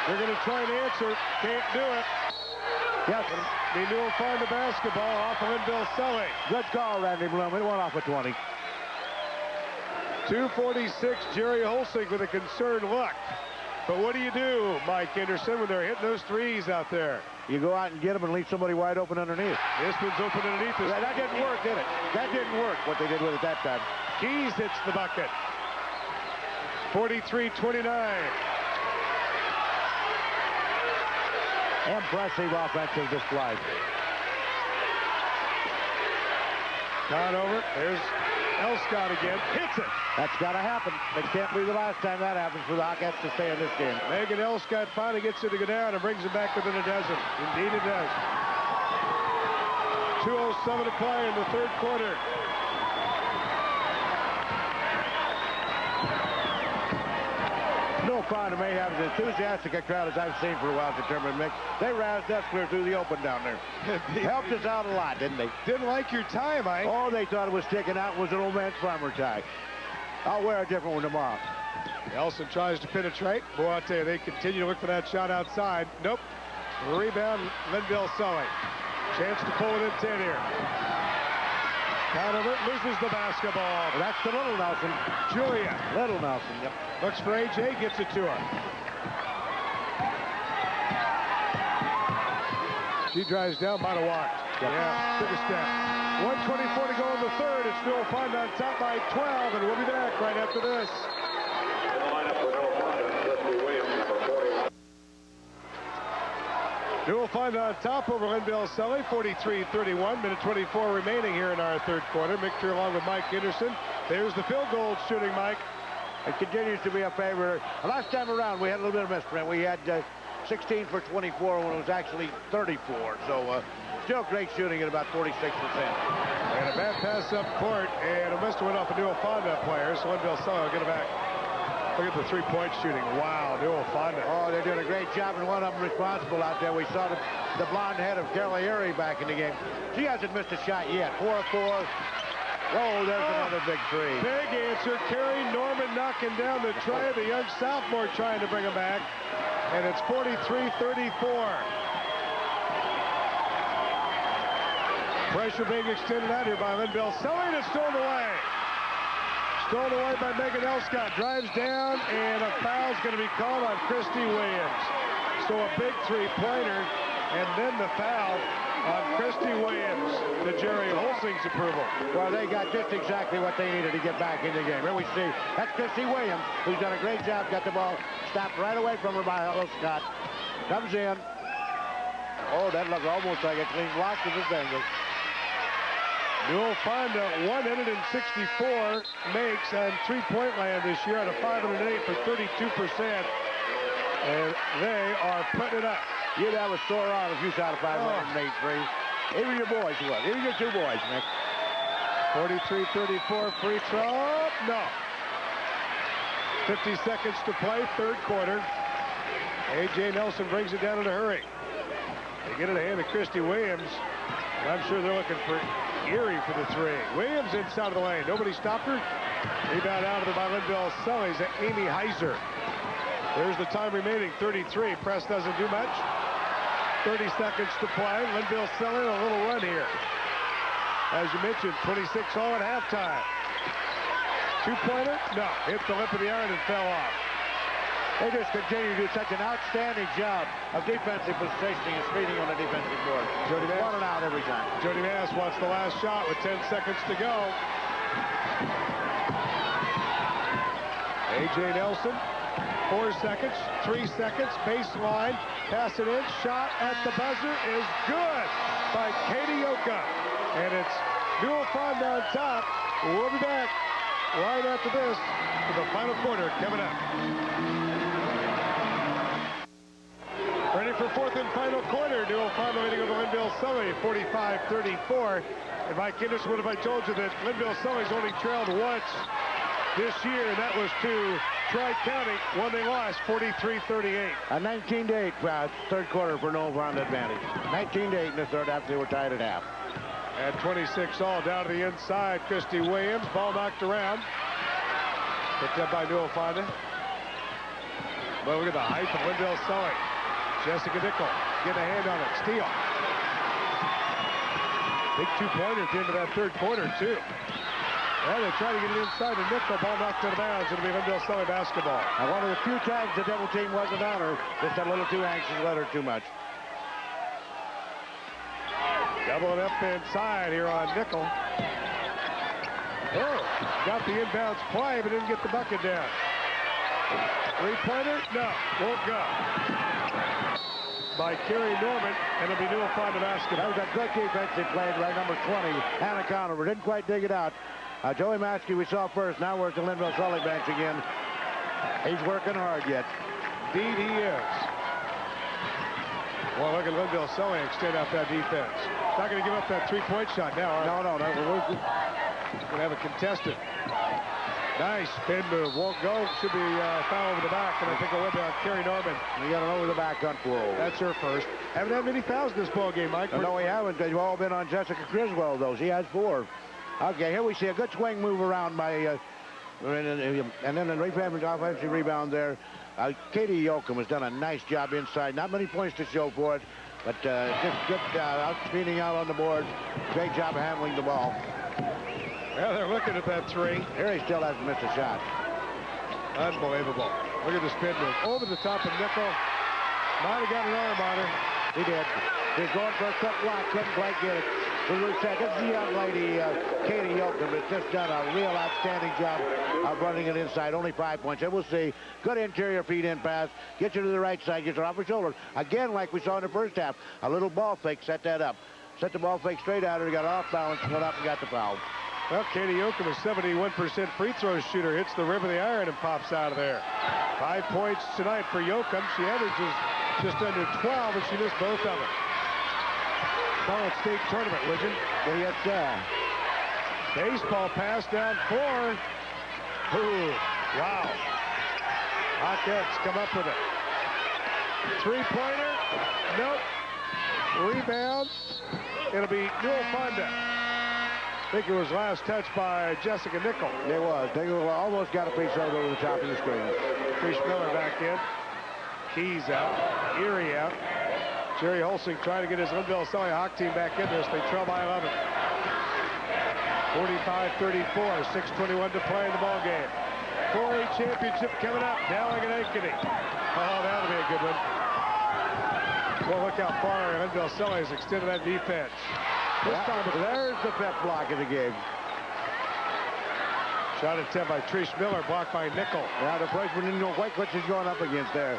They're going to try and answer. Can't do it. Yes. The Newell Fonda basketball off of Linville Sully. Good call, Randy Bloom. It went off at 20. 2:46, Jerry Holsing with a concerned look. But what do you do, Mike Henderson, when they're hitting those threes out there? You go out and get them and leave somebody wide open underneath. This one's open underneath. Yeah, that didn't work, did it? That didn't work, what they did with it that time. Keys hits the bucket. 43-29. Impressive offensive display. Turnover. There's Elscott again. Hits it. That's got to happen. It can't be the last time that happens for the Hawkettes to stay in this game. Megan Elscott finally gets it to go down and brings it back within a dozen. Indeed it does. 2:07 to play in the third quarter. Newell Fonda may have as enthusiastic a crowd as I've seen for a while at the tournament, Mick. They roused us clear through the open down there. Helped us out a lot, didn't they? Didn't like your tie, Mike. Oh, they thought it was sticking out was an old man's farmer tie. I'll wear a different one tomorrow. Nelson tries to penetrate. Boy, I'll tell you, they continue to look for that shot outside. Nope. Rebound, Linville Sully. Chance to pull within 10 here. Conover loses the basketball. Well, that's the little Nelson. Julia. Little Nelson, yep. Looks for A.J., gets it to her. She drives down, might have walked. Yep. Yeah, took a step. 1:24 to go in the third. It's Newell Fonda on top by 12, and we'll be back right after this. Newell Fonda on top over Linville Sully, 43-31. Minute 24 remaining here in our third quarter. Mixture along with Mike Henderson. There's the field goal shooting, Mike. It continues to be a favorite. Last time around, we had a little bit of misprint. We had 16 for 24 when it was actually 34. So still great shooting at about 46%. And a bad pass up court, and it must have went off a Newell Fonda player, so Linville Sully will get it back. Look at the three-point shooting. Wow, Newell Fonda. Oh, they're doing a great job, and one of them responsible out there. We saw the blonde head of Carly Erie back in the game. She hasn't missed a shot yet. 4 of 4. Oh, there's another big three. Big answer. Carrie Norman knocking down the try. The young sophomore trying to bring him back. And it's 43-34. Pressure being extended out here by Linville Sully, and it's stolen away. Stolen away by Megan Elscott. Drives down, and a foul's going to be called on Christy Williams. So a big three-pointer, and then the foul on Christy Williams to Jerry Holsing's approval. Well, they got just exactly what they needed to get back in the game. Here we see that's Christy Williams, who's done a great job. Got the ball stopped right away from her by Elscott. Comes in. Oh, that looked almost like a clean block to the finger. Newell Fonda 164 makes on three-point land this year out of 508 for 32%. And they are putting it up. You'd have a sore arm if you shot a 508 threes. Even your boys would. Even your two boys, Nick. 43-34 free throw. No. 50 seconds to play, third quarter. A.J. Nelson brings it down in a hurry. They get it a hand to Christy Williams. I'm sure they're looking for Erie for the three. Williams inside of the lane. Nobody stopped her. Rebound out of the by Linville Sully's at Amy Heiser. There's the time remaining, 33. Press doesn't do much. 30 seconds to play. Linville Sully a little run here. As you mentioned, 26 all at halftime. Two-pointer? No. Hit the lip of the iron and fell off. They just continue to do such an outstanding job of defensive positioning and speeding on the defensive board. Jody Mass. One and out every time. Jody Mass wants the last shot with 10 seconds to go. A.J. Nelson, 4 seconds, 3 seconds, baseline, pass it in, shot at the buzzer is good by Katie Yoka. And it's Newell Fonda on top. We'll be back right after this for the final quarter coming up. Ready for fourth and final quarter. Newell Fonda leading over Linville Sully, 45-34. And Mike Henderson, what have I told you that Linville Sully's only trailed once this year, and that was to Tri-County when they lost 43-38. A 19-8 third quarter for Newell Fonda advantage. 19-8 in the third after they were tied at half. At 26 all, down to the inside, Christy Williams. Ball knocked around. Picked up by Newell Fonda. But look at the height of Linville Sully. Jessica Nickel getting a hand on it. Steal. Big two-pointer at the end of that third quarter, too. Well, they try to get it inside the Nickel. Ball knocked out of bounds. It'll be Linville Sully basketball. And one of the few times the double team wasn't on her, just a little too anxious, let her too much. Doubling up inside here on Nickel. Oh, got the inbounds play, but didn't get the bucket down. Three-pointer? No, won't go. By Kerry Norman, and it'll be Newell Fonda basketball. That was a good defensive play by number 20, Hannah Conover. Didn't quite dig it out. Joey Maskey we saw first. Now we're at the Linville Sully bench again. He's working hard yet. Indeed he is. Well, look at Linville Sully extend out that defense. Not going to give up that three-point shot now. No. Going to have a contested. Nice spin move. Won't go. Should be foul over the back, and I think it will be on Kerry Norman. We got an over-the-back unfold. That's her first. Haven't had many fouls in this ball game, Mike. No, we haven't. They've all been on Jessica Criswell, though. She has 4. Okay, here we see a good swing move around by, and then an offensive rebound there. Katie Yoakum has done a nice job inside. Not many points to show for it, but just good speeding out on the board. Great job of handling the ball. Well, they're looking at that three. Here he still hasn't missed a shot. Unbelievable. Look at the spin move. Over the top of Nickel. Might have got an arm on her. He did. He's going for a quick block. Couldn't quite get it. As we said, this is the young lady, Katie Yoakum, has just done a real outstanding job of running it inside. Only 5 points. And we'll see. Good interior feed-in pass. Gets her to the right side. Gets her off her shoulder. Again, like we saw in the first half. A little ball fake. Set that up. Set the ball fake straight at her. Got off balance. Went up and got the foul. Well, Katie Yoakum, a 71% free throw shooter, hits the rim of the iron and pops out of there. 5 points tonight for Yoakum. She averages just under 12, and she missed both of them. College State tournament, would you? Yes, sir. Baseball pass down 4. Ooh, wow. Hawkettes come up with it. Three-pointer. Nope. Rebound. It'll be Newell Fonda. I think it was last touched by Jessica Nickel. It was. They almost got a piece of it over the top of the screen. Trish Miller back in. Keys out. Erie out. Jerry Holsing trying to get his Linville Sully Hawk team back in this. They trail by 11. 45-34. 6:21 to play in the ball game. 4A championship coming up. Dowling and Ankeny. Oh, that'll be a good one. Well, look how far Linville Sully has extended that defense. This time, there's the fifth block of the game. Shot attempt by Trish Miller, blocked by Nickel. Yeah, the freshman didn't know quite what she's going up against there.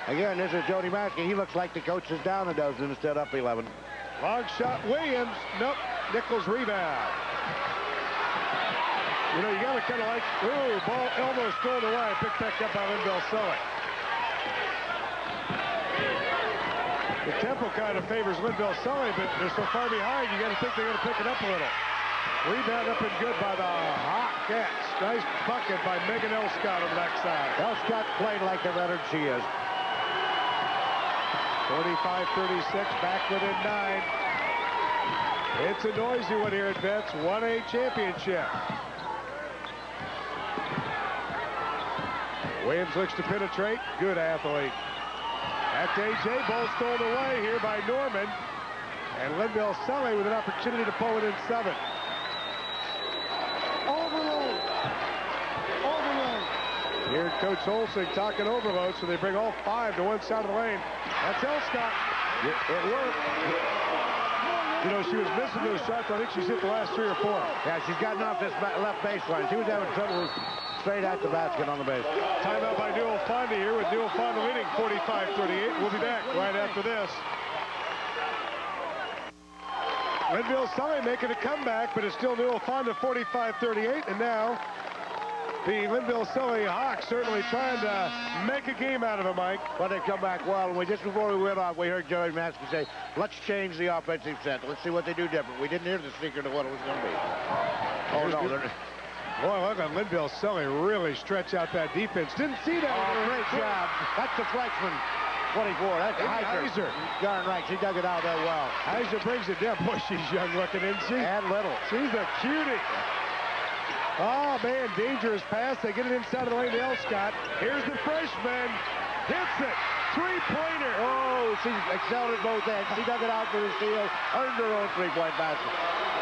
Again, this is Jody Maskey. He looks like the coach is down a dozen instead up 11. Long shot, Williams. Nope. Nichols rebound. You know, you got to kind of like, ooh, ball almost thrown away. Picked back up by Linville Sully. The tempo kind of favors Linville Sully, but they're so far behind, you got to think they're going to pick it up a little. Rebound up and good by the Hawkettes. Nice bucket by Megan Elscott on the backside. Elscott played like the veteran she is. 45-36, back within 9. It's a noisy one here at Vets 1A championship. Williams looks to penetrate. Good athlete. That's A.J. Ball stolen away here by Norman. And Linville Sully with an opportunity to pull it in 7. Overload. Overload. Here, Coach Olsing talking overload, so they bring all 5 to one side of the lane. That's Elscott. It worked. You know, she was missing those shots. I think she's hit the last 3 or 4. Yeah, she's gotten off this left baseline. She was having trouble straight at the basket on the base. Timeout by Newell Fonda here with Newell Fonda leading 45-38. We'll be back right after this. Linville Sully making a comeback, but it's still Newell Fonda 45-38. And now the Linville Sully Hawks certainly trying to make a game out of it, Mike. But they come back well. And just before we went off, we heard Jerry Maskey say, let's change the offensive set. Let's see what they do different. We didn't hear the secret of what it was going to be. Oh, no. Boy, look at Linville Sully really stretch out that defense. Didn't see that. Oh, great job. That's the freshman. 24. That's Heiser. Darn right. She dug it out that well. Heiser brings it down. Boy, she's young looking, isn't she? And little. She's a cutie. Oh, man, dangerous pass. They get it inside of the lane to Elscott. Here's the freshman. Hits it. Three-pointer. Oh, she excelled at both ends. She dug it out for the steal. Earned her own three-point basket.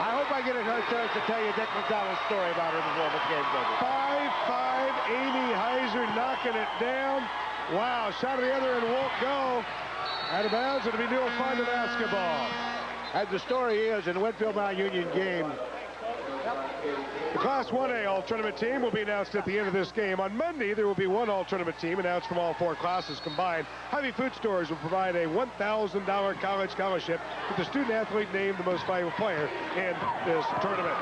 I hope I get a chance to tell you Dick McDonald's story about her before the game's over. 5'5", Amy Heiser knocking it down. Wow, shot of the other end won't go. Out of bounds, it'll be Newell Fonda basketball. As the story is, in the Winfield Mount Union game, the Class 1A All-Tournament team will be announced at the end of this game. On Monday, there will be one All-Tournament team announced from all 4 classes combined. Hy-Vee Food Stores will provide a $1,000 college scholarship with the student-athlete named the most valuable player in this tournament.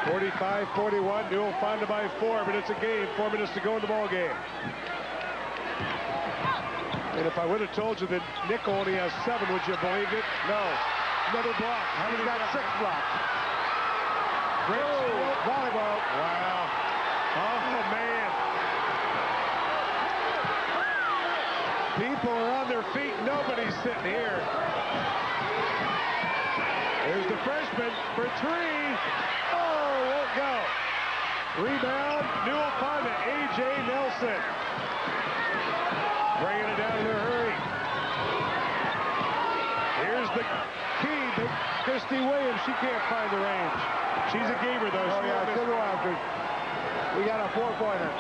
45-41, Newell Fonda by 4 minutes a game, 4 minutes to go in the ball game. And if I would have told you that Nickel only has 7, would you believe it? No. Another block. How many got 6 blocks? Great volleyball. Wow. Oh, man. People are on their feet. Nobody's sitting here. There's the freshman for 3. Oh, won't go. Rebound, Newell Fonda, A.J. Nelson. Bringing it down in a hurry. Here's the key, but Christy Williams, she can't find the range. She's a gamer, though. Oh, yeah, she'll go after. We got a 4-pointer.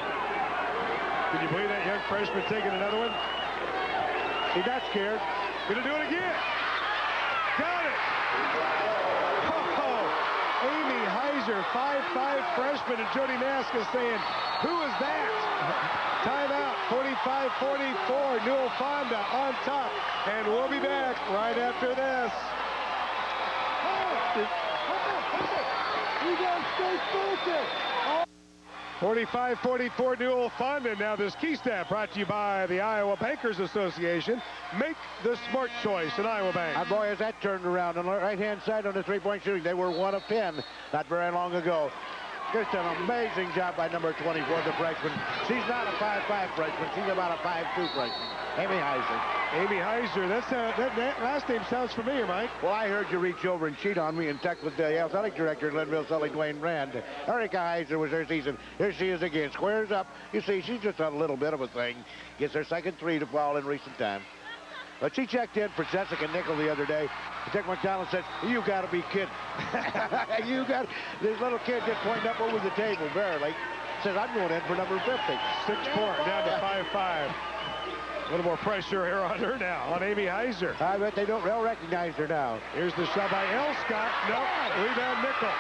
Can you believe that young freshman taking another one? She's not scared. Gonna do it again. Got it. Oh, Amy Heiser, 5'5" freshman, and Jody Naska saying, who is that? Timeout, 45-44, Newell Fonda on top, and we'll be back right after this. You guys stay focused. 45-44 Newell Fonda. Now this key stat brought to you by the Iowa Bankers Association. Make the smart choice in Iowa Bank. And boy, as that turned around on the right-hand side on the three-point shooting, they were 1 of 10 not very long ago. Just an amazing job by number 24, the freshman. She's not a 5'5" freshman. She's about a 5'2" freshman. Amy Heiser. Amy Heiser. That last name sounds familiar, Mike. Well, I heard you reach over and cheat on me and text with the athletic director in Linville Sully, Dwayne Rand. Erica Heiser was her season. Here she is again. Squares up. You see, she's just a little bit of a thing. Gets her second 3 to fall in recent time. But she checked in for Jessica Nickel the other day. Dick McDonald says, you got to be kidding. This little kid just pointing up over the table, barely. Says, I'm going in for number 50. 6'4", down to 5'5". A little more pressure here on her now, on Amy Heiser. I bet they don't recognize her now. Here's the shot by Elscott. Nope. Rebound Nickel.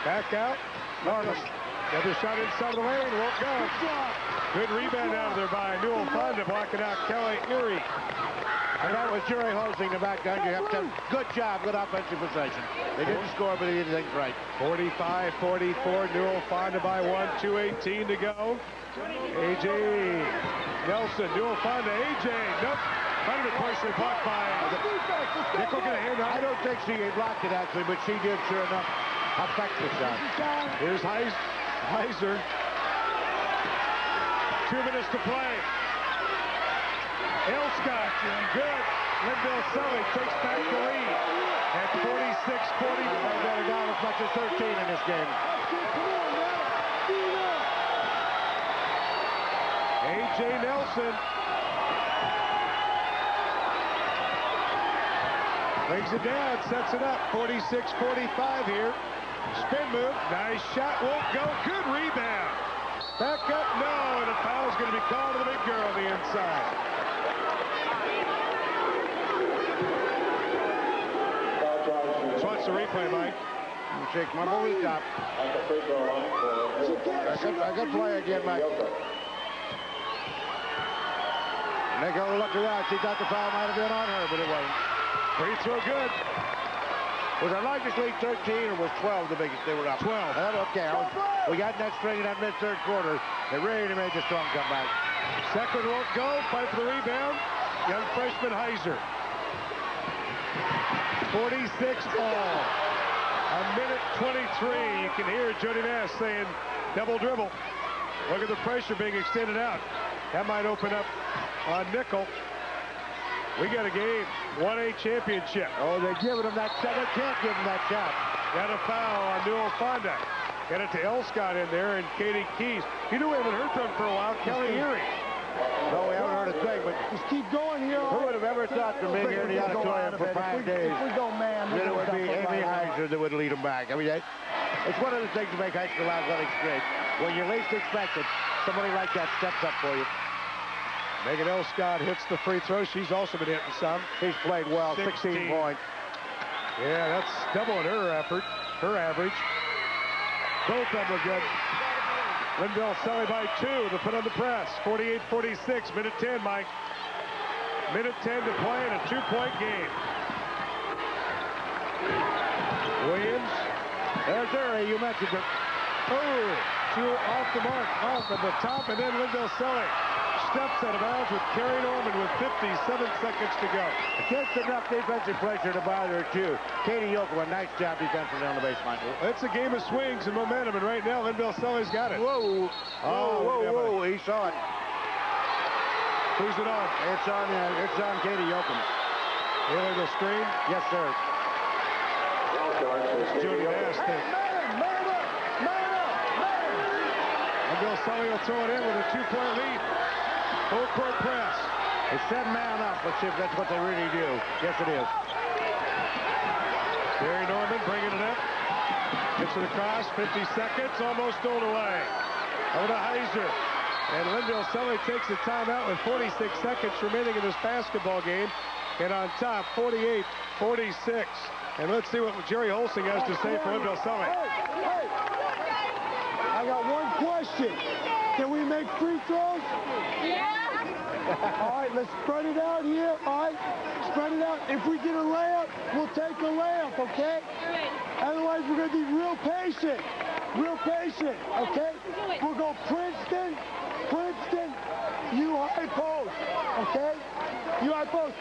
Back out. Norman. Another shot inside the lane. Won't go. Good rebound out of there by Newell Fonda, blocking out Kelly Erie. And that was Jerry Hosing the back down. You have to good job, good offensive possession. They didn't score, but they did things right. 45-44. Newell Fonda by 1. 2:18 to go. A.J. Nelson. Newell Fonda. A.J. Nope. Under partially blocked by Nickel. Get a hand on I it. don't think she blocked it, actually, but she did, sure enough. effective shot. Here's Heiser. 2 minutes to play. Elscott, good. Linville Sully takes back the lead at 46-40. They've got it down as much as 13 in this game. A.J. Nelson brings it down, sets it up. 46-45 here. Spin move, nice shot, won't go. Good rebound. Back up, no, and a foul's going to be called to the big girl on the inside. So what's the replay, Mike? Shake my booty top. A good play again, Mike. Nico looked around. She thought the foul might have been on her, but it wasn't. Free throw good. Was our largest lead 13 or was 12 the biggest they were up? 12. Okay, we got next string in that mid-third quarter. They really made the strong comeback. Second won't go. Fight for the rebound. Young freshman Heiser. 46 all. A minute 23. You can hear Jody Nass saying double dribble. Look at the pressure being extended out. That might open up on Nickel. We got a game. 1A championship. Oh, they're giving him that shot. They can't give him that shot. Got a foul on Newell Fonda. Get it to Elscott in there and Katie Keys. You know we haven't heard from for a while. Kelly Erie. No, we haven't heard a thing, but Just keep going here. who would have ever thought from being here in the auditorium for 5 days If we go man, that it would be Amy Heiser that would lead them back? I mean, it's one of the things that make high school athletics great. When you least expect it, somebody like that steps up for you. Megan Elscott hits the free throw. She's also been hitting some. She's played well, 16 points. Yeah, that's doubling her effort, her average. Both of them are good. Linville Sully by 2 to put on the press. 48-46, minute 10, Mike. Minute 10 to play in a 2-point game. Williams. There's Erie, you mentioned it. Oh, she off the mark, off at the top, and then Linville Sully steps out of bounds with Kerry Norman with 57 seconds to go. Just enough defensive pressure to bother her, too. Katie Yokel, a nice job defensively on the baseline. It's a game of swings and momentum, and right now Linville Sully's got it. Whoa. Whoa. He saw it. Who's it on? It's on Katie Yokel. Taylor the screen. Yes, sir. Jody Nass thing. Linville Sully will throw it in with a 2-point lead. Full court press. It's 7 man up. Let's see if that's what they really do. Yes, it is. Kerry Norman bringing it up. Gets it across. 50 seconds. Almost thrown away. Over to Heiser. And Linville Sully takes a timeout with 46 seconds remaining in this basketball game. And on top, 48-46. And let's see what Jerry Holsing has to say for Linville Sully. Hey. I got one question. Can we make free throws? Yeah. All right, let's spread it out here. All right, spread it out. If we get a layup, we'll take a layup, okay? Otherwise, we're going to be real patient, okay? We'll go Princeton, you high post, okay? You high post.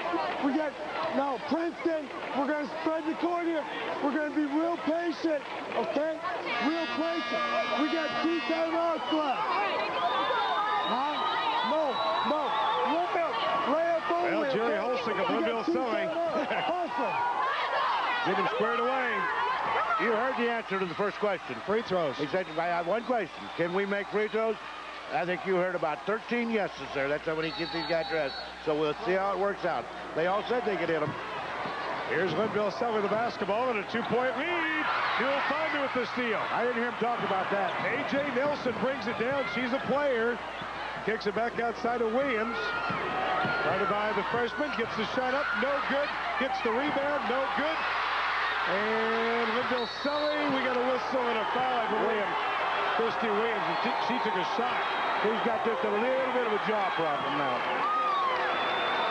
We got, now Princeton, we're going to spread the court here. We're going to be real patient, okay? Real patient. We got 2 timeouts left. Huh? No. Layup only. Well, Jerry okay? Holsing of Linville Sully. Get him squared away. You heard the answer to the first question. Free throws. He said, I have one question. Can we make free throws? I think you heard about 13 yeses there. That's how many kids these guys dressed. So we'll see how it works out. They all said they could hit them. Here's Linville Sully with the basketball and a 2-point lead. Newell Fonda with the steal. I didn't hear him talk about that. A.J. Nelson brings it down. She's a player. Kicks it back outside of Williams. Guarded by the freshman. Gets the shot up. No good. Gets the rebound. No good. And Linville Sully. We got a whistle and a foul, I believe. Christy Williams. And she took a shot. He's got just a little bit of a jaw problem now.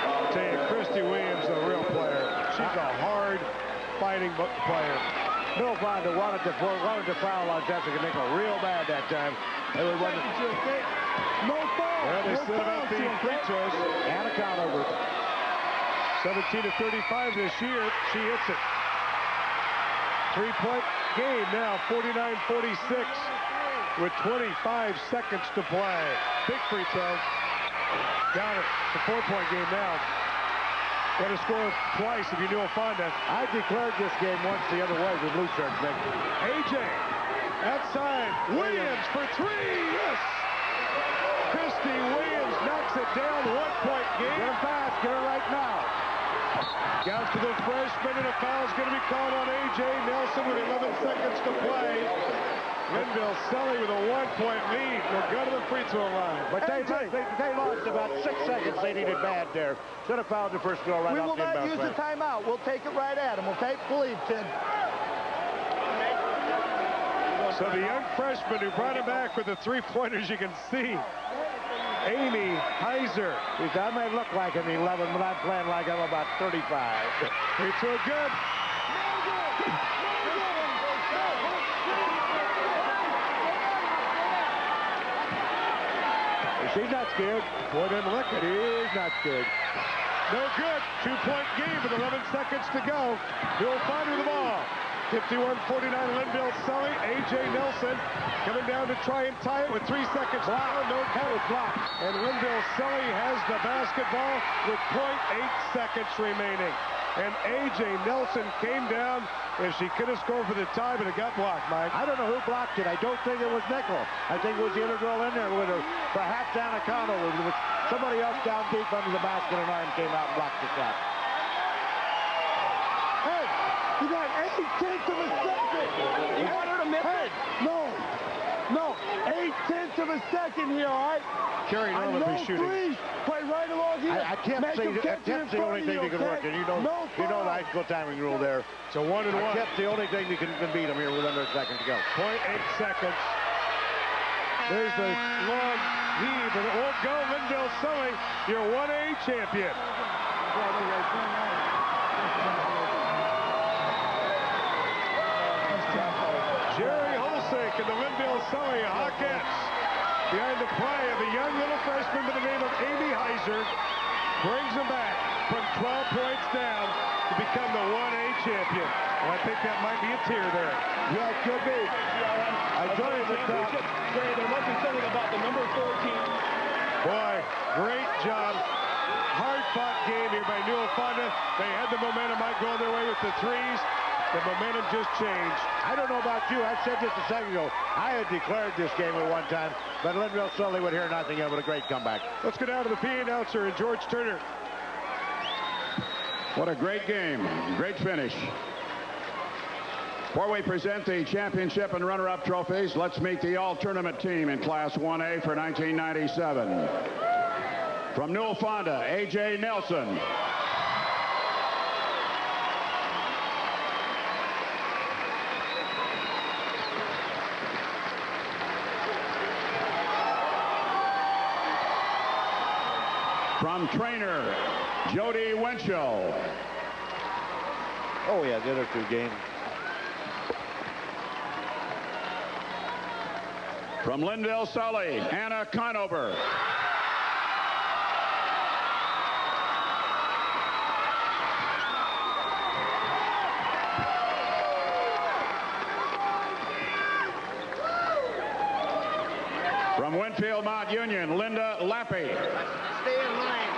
I'll tell you, Christy Williams is a real player. She's a hard fighting player. Newell Fonda wanted to foul on Jessica Nickel real bad that time. It was one No foul. Well, they said about the free throws. and a count over. 17 to 35 this year. She hits it. Three-point game now, 49-46 with 25 seconds to play. Big free throw. Got it. It's a 4-point game now. Got to score twice if you knew Fonda. I declared this game once the other way with blue shirts, Nick. AJ outside. Williams for three. Yes. Christy Williams knocks it down. 1-point game. Get him fast. Get it right now. Down to the freshman, and a foul's going to be called on A.J. Nelson with 11 seconds to play. Linville Sully with a 1-point lead. Will go to the free throw line. But they lost about 6 seconds. They needed bad there. Should have fouled the first girl right We off will the not inbound use the pass. timeout. We'll take it right at him, okay? Believe, kid. So the young freshman who brought him back with the three-pointers, you can see. Amy Heiser. I may look like I'm 11, but I'm playing like I'm about 35. Free throw good. She's not scared. Boy, doesn't look it. He's not scared. No good. 2-point game with 11 seconds to go. Newell Fonda the ball. 51-49 Linville Sully. A.J. Nelson coming down to try and tie it with 3 seconds. Block. No That was blocked. And Linville Sully has the basketball with 0.8 seconds remaining. And A.J. Nelson came down, and she could have scored for the tie, but it got blocked, Mike. I don't know who blocked it. I don't think it was Nickel. I think it was the other girl in there with her. Perhaps Anna Connell. With somebody else down deep under the basket, and arm came out and blocked the shot. Hey, you got 8/10 of a second. You want her to miss Hey, it? no. 8/10 of a second here, all right? Carrie I Norman know be shooting. threes. Play right along here. I can't Make say them catch it in that's the front only of thing you, that can okay? work. And you know No the foul. high school timing rule there. It's a 1-and-1. That's the only thing that can beat them here with under a second to go. 0.8 seconds. There's the long heave, and it won't go. Linville Sully, your 1A champion. Jerry Holsick and the Linville Sully Hawkettes behind the play of a young little freshman by the name of Amy Heiser. Brings them back from 12 points down to become the 1A champion. And I think that might be a tear there. Yeah, it could be. I joined the top. There must be something about the number 14. Boy, great job. Hard-fought game here by Newell Fonda. They had the momentum, might go their way with the threes. The momentum just changed. I don't know about you. I said this a second ago. I had declared this game at one time, but Linville Sully would hear nothing of it. A great comeback. Let's go down to the PA announcer and George Turner. What a great game. Great finish. Before we present the championship and runner-up trophies, let's meet the all-tournament team in Class 1A for 1997. From Newell Fonda, A.J. Nelson. From trainer, Jody Winchell. Oh, yeah, the other two games. From Linville Sully, Anna Conover. From Winfield Mount Union, Linda Lappy. Stay in line.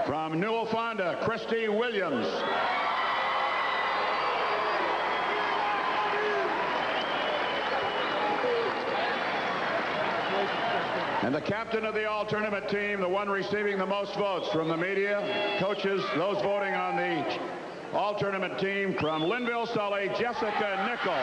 From Newell Fonda, Christy Williams. And the captain of the all-tournament team, the one receiving the most votes from the media, coaches, those voting on the all-tournament team, from Linville Sully, Jessica Nickel.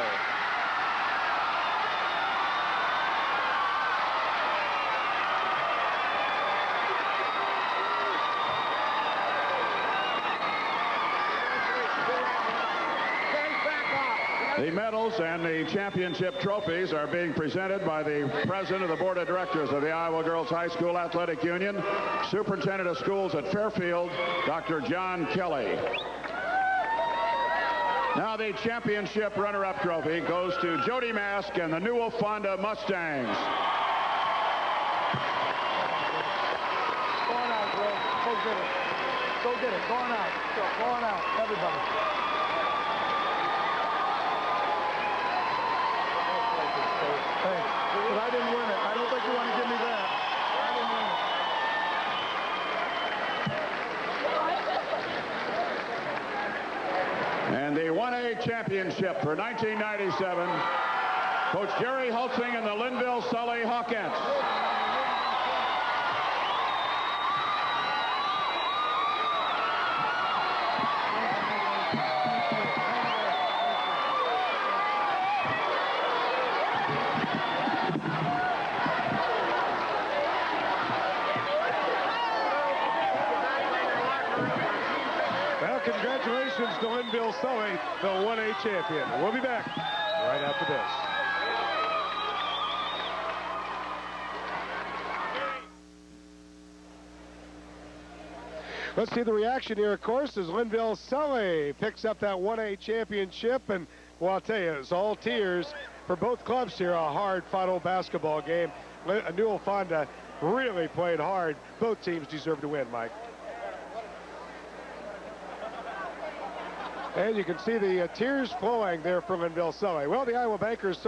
The medals and the championship trophies are being presented by the president of the board of directors of the Iowa Girls High School Athletic Union, superintendent of schools at Fairfield, Dr. John Kelly. Now the championship runner-up trophy goes to Jody Mask and the Newell Fonda Mustangs. Go on out, bro. Go get it. did it. Go on out. Go on out. Everybody. Hey, but I didn't win it. I don't think you want to give me that. I didn't win it. And the 1A championship for 1997, Coach Jerry Hulsing and the Linville Sully Hawkettes. Well, congratulations to Linville Sully, the 1A champion. We'll be back right after this. Let's see the reaction here, of course, as Linville Sully picks up that 1A championship. And, well, I'll tell you, it's all tears for both clubs here. A hard-fought old basketball game. Newell Fonda really played hard. Both teams deserve to win, Mike. And you can see the tears flowing there for Linville Sully. Well, the Iowa Bankers...